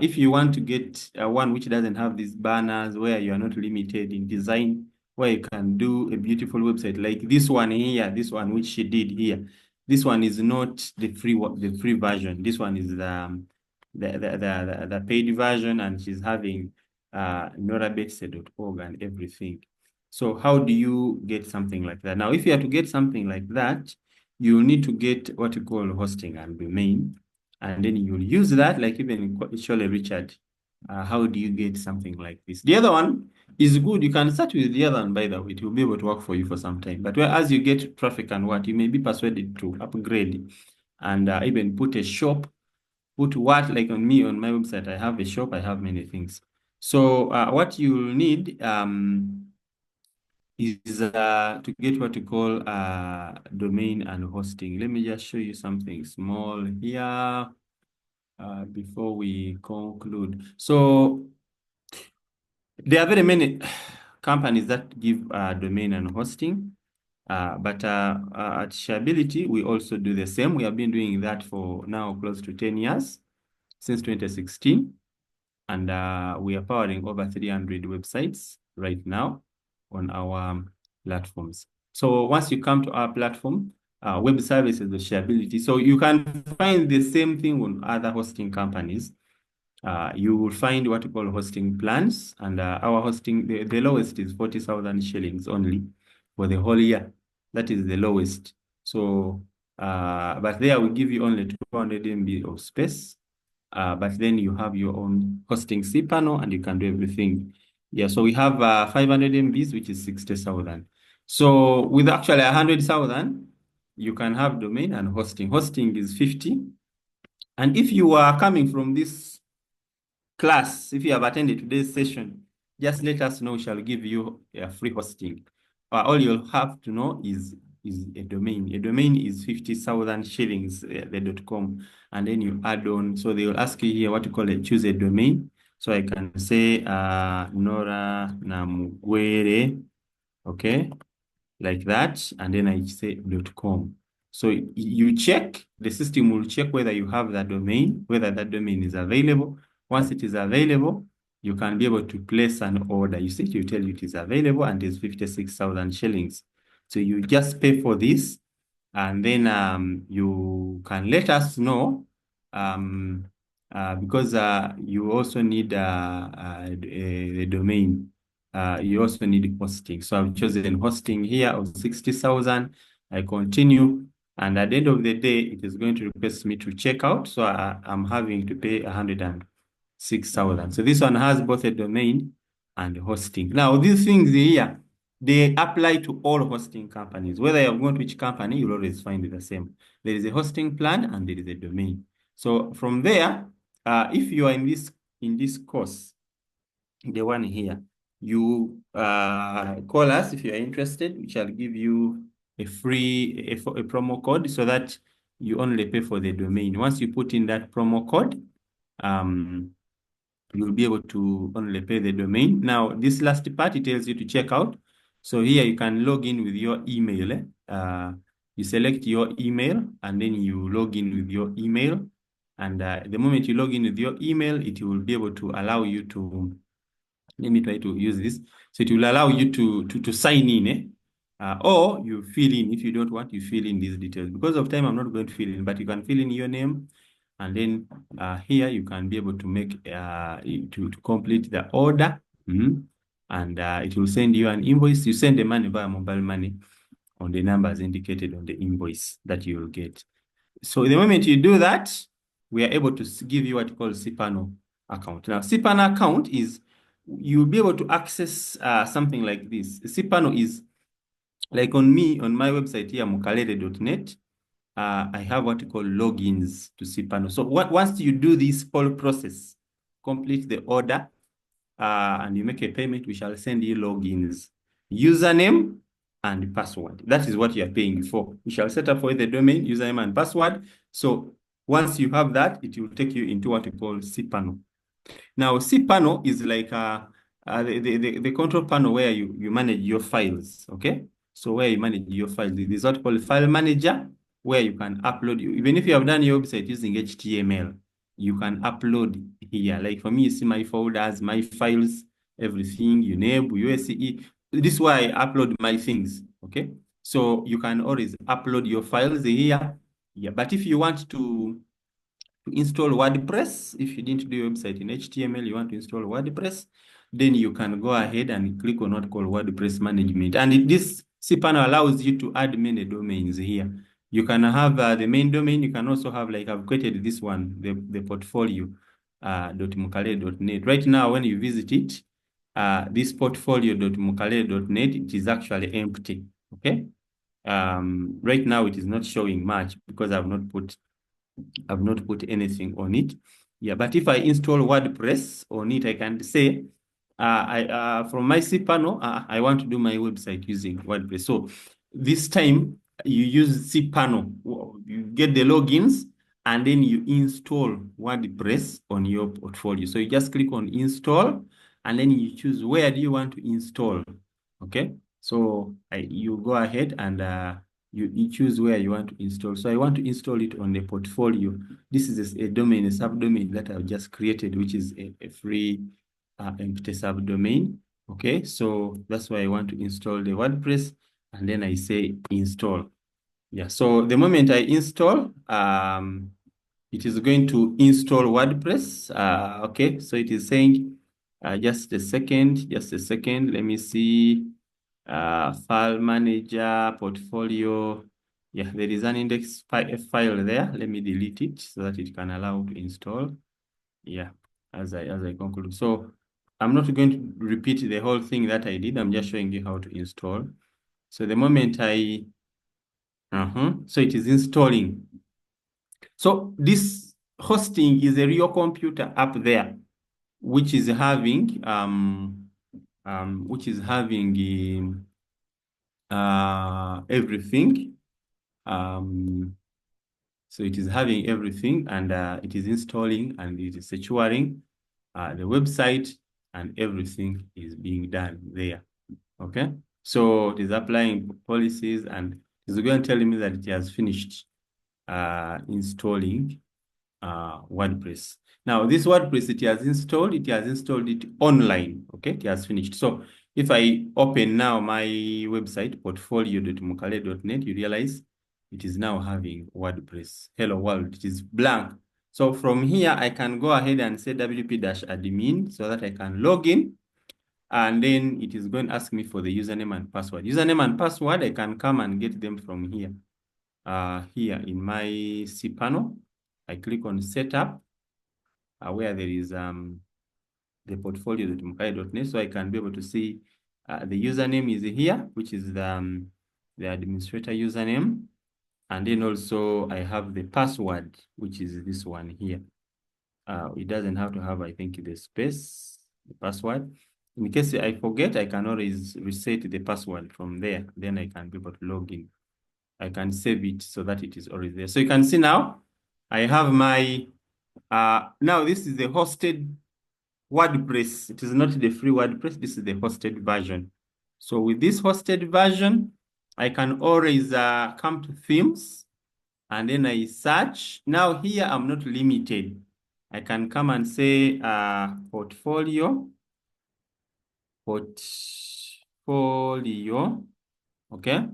[SPEAKER 8] if you want to get one which doesn't have these banners, where you are not limited in design, where you can do a beautiful website like this one here, this one which she did here. This one is not the free version. This one is the paid version, and she's having norabetse.org and everything. So how do you get something like that? Now, if you are to get something like that, you need to get what you call hosting and domain. And then you'll use that, like even Shirley Richard. How do you get something like this? The other one is good. You can start with the other one, by the way. It will be able to work for you for some time. But as you get traffic and what, you may be persuaded to upgrade and even put a shop. Put what, like on me, on my website, I have a shop, I have many things. So what you'll need is to get what you call domain and hosting. Let me just show you something small here before we conclude. So there are very many companies that give domain and hosting, but at Shareability, we also do the same. We have been doing that for now close to 10 years, since 2016. And we are powering over 300 websites right now on our platforms. So once you come to our platform, web services of Shareability, so you can find the same thing on other hosting companies. You will find what we call hosting plans, and our hosting, the lowest is 40,000 shillings only for the whole year. That is the lowest. So, but there we give you only 200 MB of space. But then you have your own hosting cPanel and you can do everything. Yeah, so we have 500 MBs, which is 60,000. So with actually 100,000, you can have domain and hosting. Hosting is 50. And if you are coming from this class, if you have attended today's session, just let us know. We shall give you a free hosting. All you'll have to know is a domain. A domain is 50,000 shillings, the .com, and then you add on. So they will ask you here what you call it, choose a domain. So I can say Nora Namugwere, okay, like that, and then I say .com. So you check, the system will check whether you have that domain, whether that domain is available. Once it is available, you can be able to place an order. You see, it will tell you it is available and it's 56,000 shillings. So you just pay for this, and then you can let us know, because you also need a domain. You also need hosting. So I've chosen hosting here of 60,000. I continue, and at the end of the day, it is going to request me to check out. So I'm having to pay 106,000. So this one has both a domain and hosting. Now, these things here, they apply to all hosting companies. Whether you're going to which company, you'll always find it the same. There is a hosting plan and there is a domain. So from there, if you are in this course, the one here, you call us if you are interested. We shall give you a free a promo code so that you only pay for the domain. Once you put in that promo code, you'll be able to only pay the domain. Now, this last part, it tells you to check out. So here you can log in with your email. You select your email and then you log in with your email. And the moment you log in with your email, it will be able to allow you to, let me try to use this. So it will allow you to sign in, or you fill in. If you don't want, you fill in these details. Because of time, I'm not going to fill in, but you can fill in your name. And then here you can be able to make, to complete the order. And it will send you an invoice. You send the money via mobile money on the numbers indicated on the invoice that you will get. So the moment you do that, we are able to give you what you call cPanel account. Now, cPanel account is, you'll be able to access something like this. cPanel is like on my website here, mukalere.net. I have what you call logins to cPanel. So once you do this whole process, complete the order, and you make a payment, we shall send you logins, username and password. That is what you are paying for. We shall set up for the domain, username and password. So once you have that, it will take you into what we call cPanel. Now, cPanel is like the control panel where you manage your files, okay? So where you manage your files, it is what we call file manager, where you can upload, even if you have done your website using HTML, you can upload here. Like for me, you see my folders, my files, everything, UNEB, USCE. This is why I upload my things, okay? So you can always upload your files here. Yeah, but if you want to install WordPress, if you didn't do your website in HTML, you want to install WordPress, then you can go ahead and click on what called WordPress management. And this cPanel allows you to add many domains here. You can have the main domain. You can also have, like I've created this one, the portfolio .mukalere.net. Right now, when you visit it, this portfolio.mukalere.net, it is actually empty. Okay. Right now, it is not showing much because I've not put anything on it. Yeah, but if I install WordPress on it, I can say, from my cPanel, I want to do my website using WordPress. So this time you use cPanel, you get the logins, and then you install WordPress on your portfolio. So you just click on install, and then you choose where do you want to install. Okay, so you go ahead and you choose where you want to install. So I want to install it on the portfolio. This is a domain, a subdomain that I've just created, which is a free empty subdomain. Okay, so that's why I want to install the WordPress, and then I say install. Yeah, so the moment I install, it is going to install WordPress. Okay, so it is saying, just a second, let me see. File manager, portfolio. Yeah, there is an index file there. Let me delete it so that it can allow to install. Yeah, as I conclude. So I'm not going to repeat the whole thing that I did. I'm just showing you how to install. So the moment so it is installing. So this hosting is a real computer up there, which is having everything. So it is having everything, and it is installing, and it is securing the website, and everything is being done there. Okay, so it is applying policies, and it is going to tell me that it has finished installing WordPress. Now, this WordPress it has installed it online. Okay, it has finished. So if I open now my website, portfolio.mukalere.net, you realize it is now having WordPress. Hello world, it is blank. So from here, I can go ahead and say wp-admin so that I can log in. And then it is going to ask me for the username and password. Username and password, I can come and get them from here. Here in my cPanel, I click on setup, where there is the portfolio.mukalere.net, so I can be able to see the username is here, which is the administrator username. And then also I have the password, which is this one here. It doesn't have to have, I think, the space, the password. In case I forget, I can always reset the password from there. Then I can be able to log in. I can save it so that it is always there. So you can see now, I have my, now this is the hosted WordPress. It is not the free WordPress, this is the hosted version. So with this hosted version, I can always come to themes, and then I search. Now here, I'm not limited. I can come and say portfolio, okay?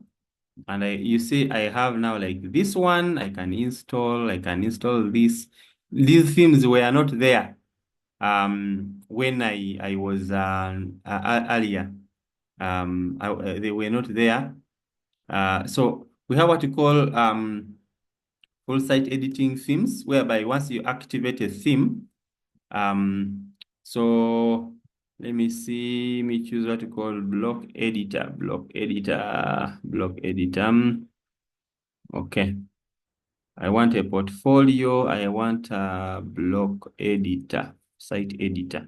[SPEAKER 8] And you see, I have now like this one, I can install this. These themes were not there when I was earlier. They were not there. So we have what you call full site editing themes, whereby once you activate a theme, so let me see, let me choose what to call block editor. Okay. I want a portfolio. I want a block editor, site editor.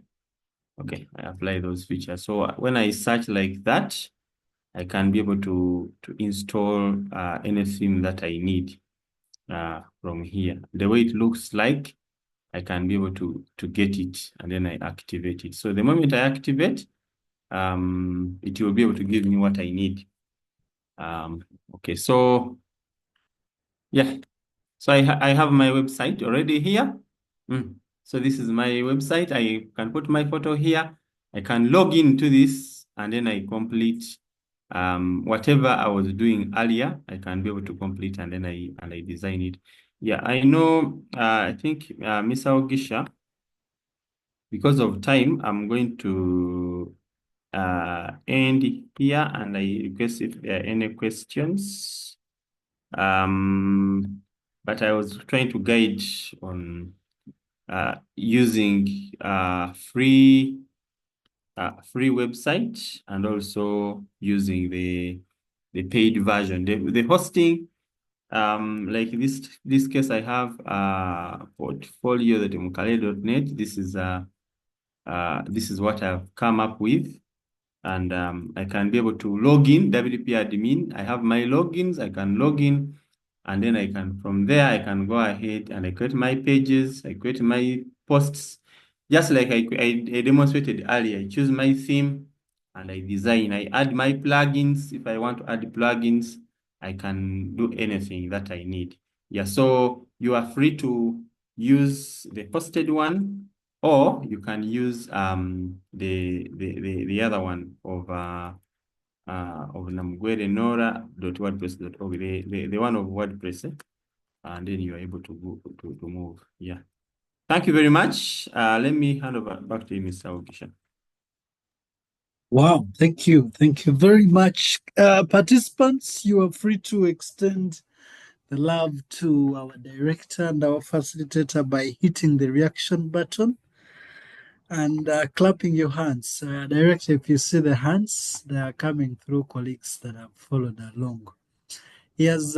[SPEAKER 8] Okay, I apply those features. So when I search like that, I can be able to install any theme that I need from here. The way it looks like, I can be able to get it, and then I activate it. So the moment I activate, it will be able to give me what I need. Okay, so yeah. So I have my website already here. So this is my website. I can put my photo here. I can log into this, and then I complete whatever I was doing earlier. I can be able to complete, and then I design it. Yeah, I know. I think Mr. Ogisha, because of time, I'm going to end here, and I request if there are any questions. But I was trying to guide on using free website, and also using the paid version. The hosting, like this case, I have portfolio.mukale.net. This is what I've come up with. And I can be able to log in, WP admin. I have my logins. I can log in, and then from there, I can go ahead and I create my pages. I create my posts, just like I demonstrated earlier. I choose my theme and I design. I add my plugins. If I want to add plugins, I can do anything that I need. Yeah, so you are free to use the hosted one, or you can use the other one of namgwerenora.wordpress.org, the one of WordPress, and then you are able to move. Yeah. Thank you very much. Let me hand over back to you, Mr. Ogisha.
[SPEAKER 1] Wow, thank you. Thank you very much. Participants, you are free to extend the love to our director and our facilitator by hitting the reaction button and clapping your hands. Director, if you see the hands, they are coming through colleagues that have followed along. He has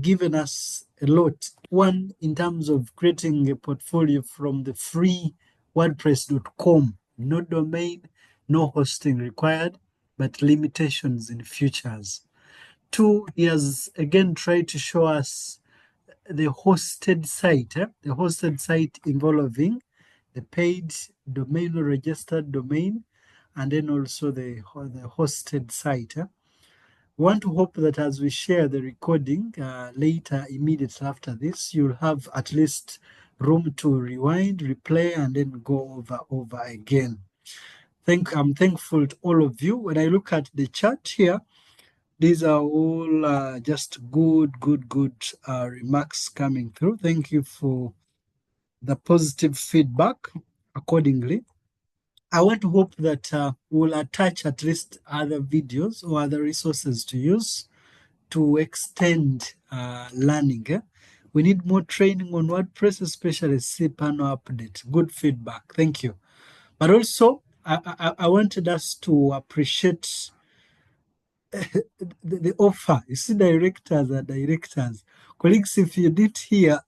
[SPEAKER 1] given us a lot. One, in terms of creating a portfolio from the free WordPress.com, no domain, no hosting required, but limitations in features. Two, he has again tried to show us the hosted site, the hosted site involving the paid domain or registered domain, and then also the hosted site. We want to hope that as we share the recording later, immediately after this, you'll have at least room to rewind, replay, and then go over again. I'm thankful to all of you. When I look at the chat here, these are all just good remarks coming through. Thank you for the positive feedback accordingly. I want to hope that we'll attach at least other videos or other resources to use to extend learning. We need more training on WordPress, especially cPanel update. Good feedback. Thank you. But also, I wanted us to appreciate the offer. You see, directors are directors. Colleagues, if you did hear,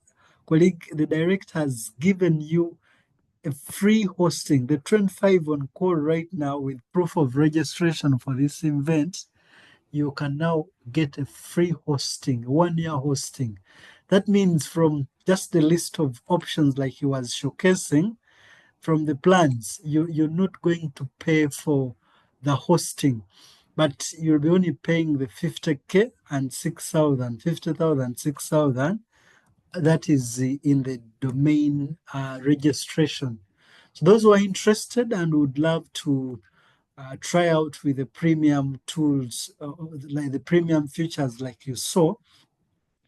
[SPEAKER 1] the director has given you a free hosting, the 25 on call right now with proof of registration for this event. You can now get a free hosting, 1 year hosting. That means from just the list of options like he was showcasing, from the plans, you're not going to pay for the hosting, but you'll be only paying the 50K and 6,000, 50,000, 6,000. That is in the domain registration. So those who are interested and would love to try out with the premium tools, like the premium features like you saw,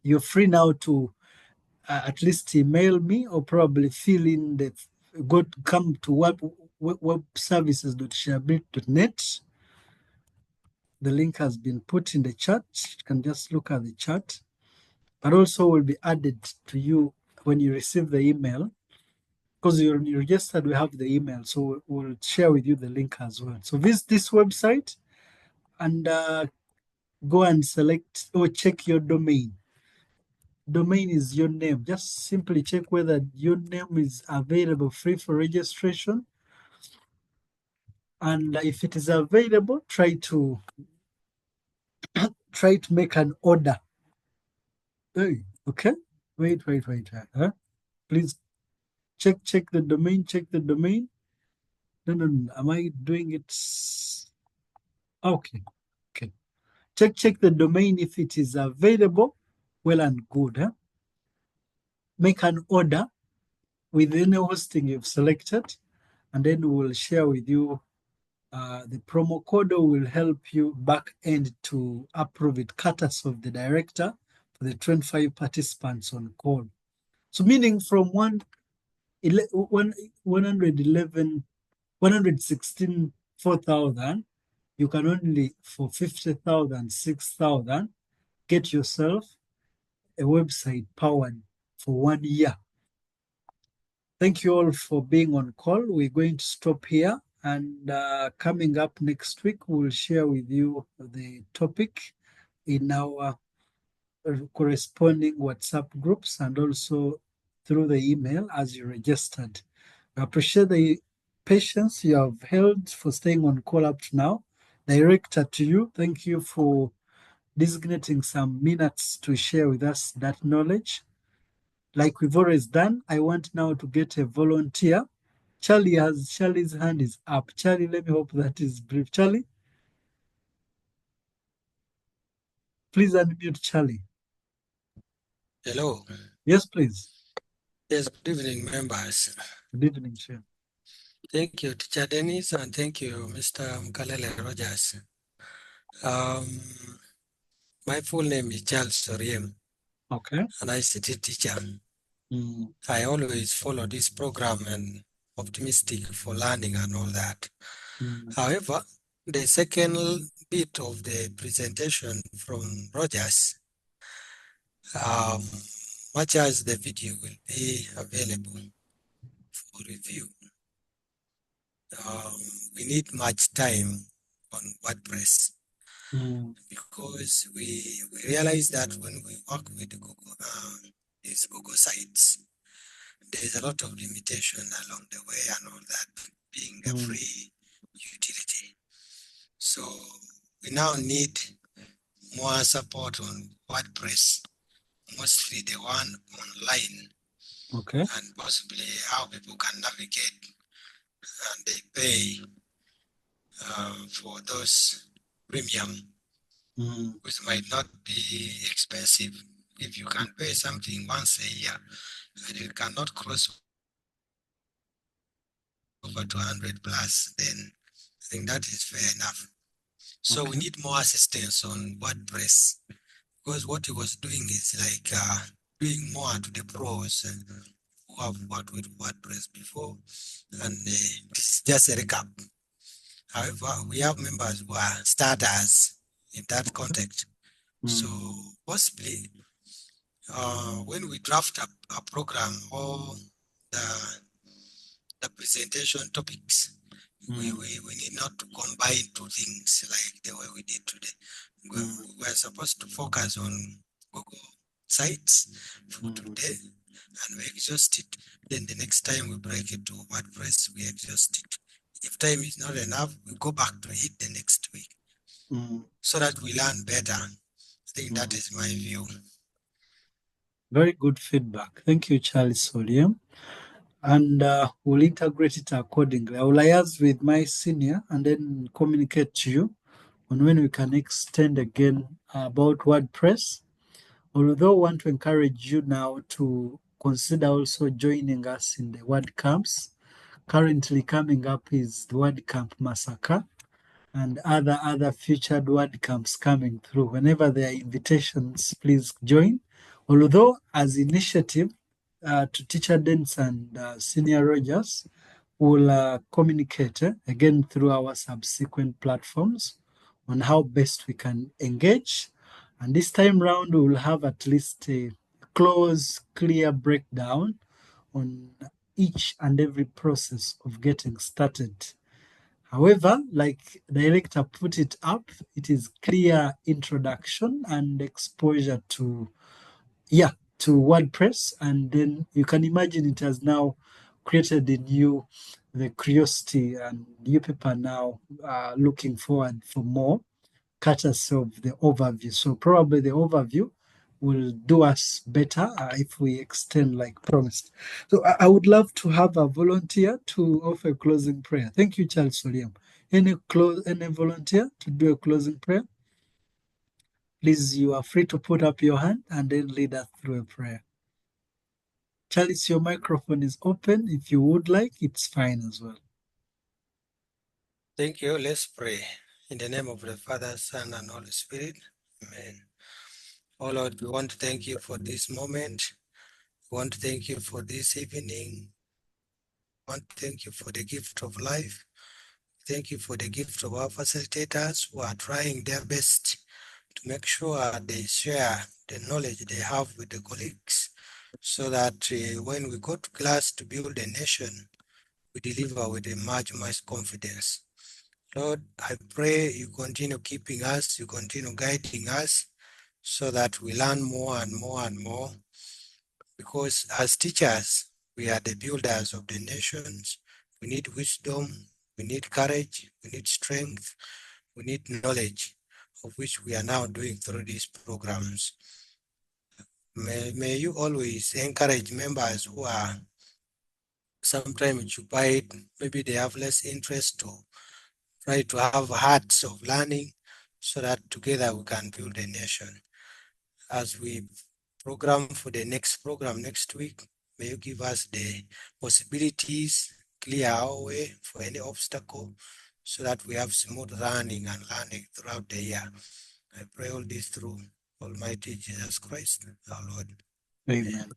[SPEAKER 1] you're free now to at least email me or probably fill in come to webservices.sharebuild.net. The link has been put in the chat. You can just look at the chat. but also will be added to you when you receive the email. Because you're registered, we have the email, so we'll share with you the link as well. So visit this website and go and select or check your domain. Domain is your name. Just simply check whether your name is available free for registration. And if it is available, try to make an order. Hey, okay. Wait. Huh? Please check the domain. Check the domain. No. Am I doing it? Okay. Check the domain if it is available. Well and good. Huh? Make an order with any hosting you've selected, and then we'll share with you the promo code will help you back end to approve it, courtesy of the director for the 25 participants on call. So meaning from 116,000, you can only, for 50,000, 6,000, get yourself a website powered for 1 year. Thank you all for being on call. We're going to stop here, and coming up next week, we'll share with you the topic in our corresponding WhatsApp groups and also through the email as you registered. I appreciate the patience you have held for staying on call up to now. Director, to you, thank you for designating some minutes to share with us that knowledge. Like we've always done, I want now to get a volunteer. Charlie's hand is up. Charlie, let me hope that is brief. Charlie, please unmute Charlie.
[SPEAKER 9] Hello.
[SPEAKER 1] Yes, please.
[SPEAKER 9] Yes, good evening, members.
[SPEAKER 1] Good evening, Chair.
[SPEAKER 9] Thank you, Teacher Denis, and thank you, Mr. Mkalele Rogers. My full name is Charles Soriem.
[SPEAKER 1] Okay.
[SPEAKER 9] And I ICT teacher.
[SPEAKER 1] Mm.
[SPEAKER 9] I always follow this program and optimistic for learning and all that.
[SPEAKER 1] Mm.
[SPEAKER 9] However, the second bit of the presentation from Rogers, much as the video will be available for review, we need much time on WordPress. Because we realize that when we work with Google, these Google sites, there's a lot of limitation along the way and all that being a free utility. So we now need more support on WordPress, mostly the one online.
[SPEAKER 1] Okay.
[SPEAKER 9] And possibly how people can navigate and they pay for those premium, which might not be expensive. If you can pay something once a year and it cannot cross over 200 plus, then I think that is fair enough. So we need more assistance on WordPress, because what he was doing is like doing more to the pros who have worked with WordPress before, and it's just a recap. However, we have members who are starters in that context. So possibly when we draft a program or the presentation topics, we need not to combine two things like the way we did today. We're supposed to focus on Google sites for today, and we exhaust it. Then the next time we break it to WordPress, we exhaust it. If time is not enough, we go back to it the next week so that we learn better. I think that is my view.
[SPEAKER 1] Very good feedback. Thank you, Charlie Solium. And we'll integrate it accordingly. I will liaise with my senior and then communicate to you on when we can extend again about WordPress. Although I want to encourage you now to consider also joining us in the WordCamps. Currently coming up is the WordCamp Massacre and other featured WordCamps coming through. Whenever there are invitations, please join. Although as initiative to Teacher Denis and Senior Rogers, will communicate again through our subsequent platforms on how best we can engage And this time round, we will have at least a close, clear breakdown on each and every process of getting started. However, like director put it up, it is clear introduction and exposure to WordPress, and then you can imagine it has now created in you the curiosity, and you people are now looking forward for more, courtesy of the overview. So probably the overview will do us better if we extend like promised. So I would love to have a volunteer to offer a closing prayer. Thank you, Charles Soliam. Any volunteer to do a closing prayer? Please, you are free to put up your hand and then lead us through a prayer. Charles, your microphone is open. If you would like, it's fine as well.
[SPEAKER 9] Thank you. Let's pray. In the name of the Father, Son, and Holy Spirit. Amen. Oh Lord, we want to thank you for this moment. We want to thank you for this evening. We want to thank you for the gift of life. Thank you for the gift of our facilitators who are trying their best to make sure they share the knowledge they have with the colleagues, so that when we go to class to build a nation, we deliver with a much confidence. Lord, I pray you continue keeping us, you continue guiding us, so that we learn more and more and more. Because as teachers, we are the builders of the nations. We need wisdom, we need courage, we need strength, we need knowledge, of which we are now doing through these programs. May you always encourage members who are sometimes occupied, maybe they have less interest, to try to have hearts of learning, so that together we can build a nation. As we program for the next program next week, may you give us the possibilities, clear our way for any obstacle, so that we have smooth running and learning throughout the year. I pray all this through Almighty Jesus Christ, our Lord.
[SPEAKER 1] Amen.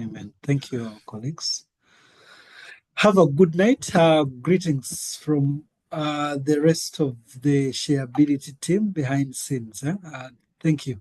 [SPEAKER 1] Amen. Thank you, colleagues. Have a good night. Greetings from the rest of the Shareability team behind scenes. Thank you.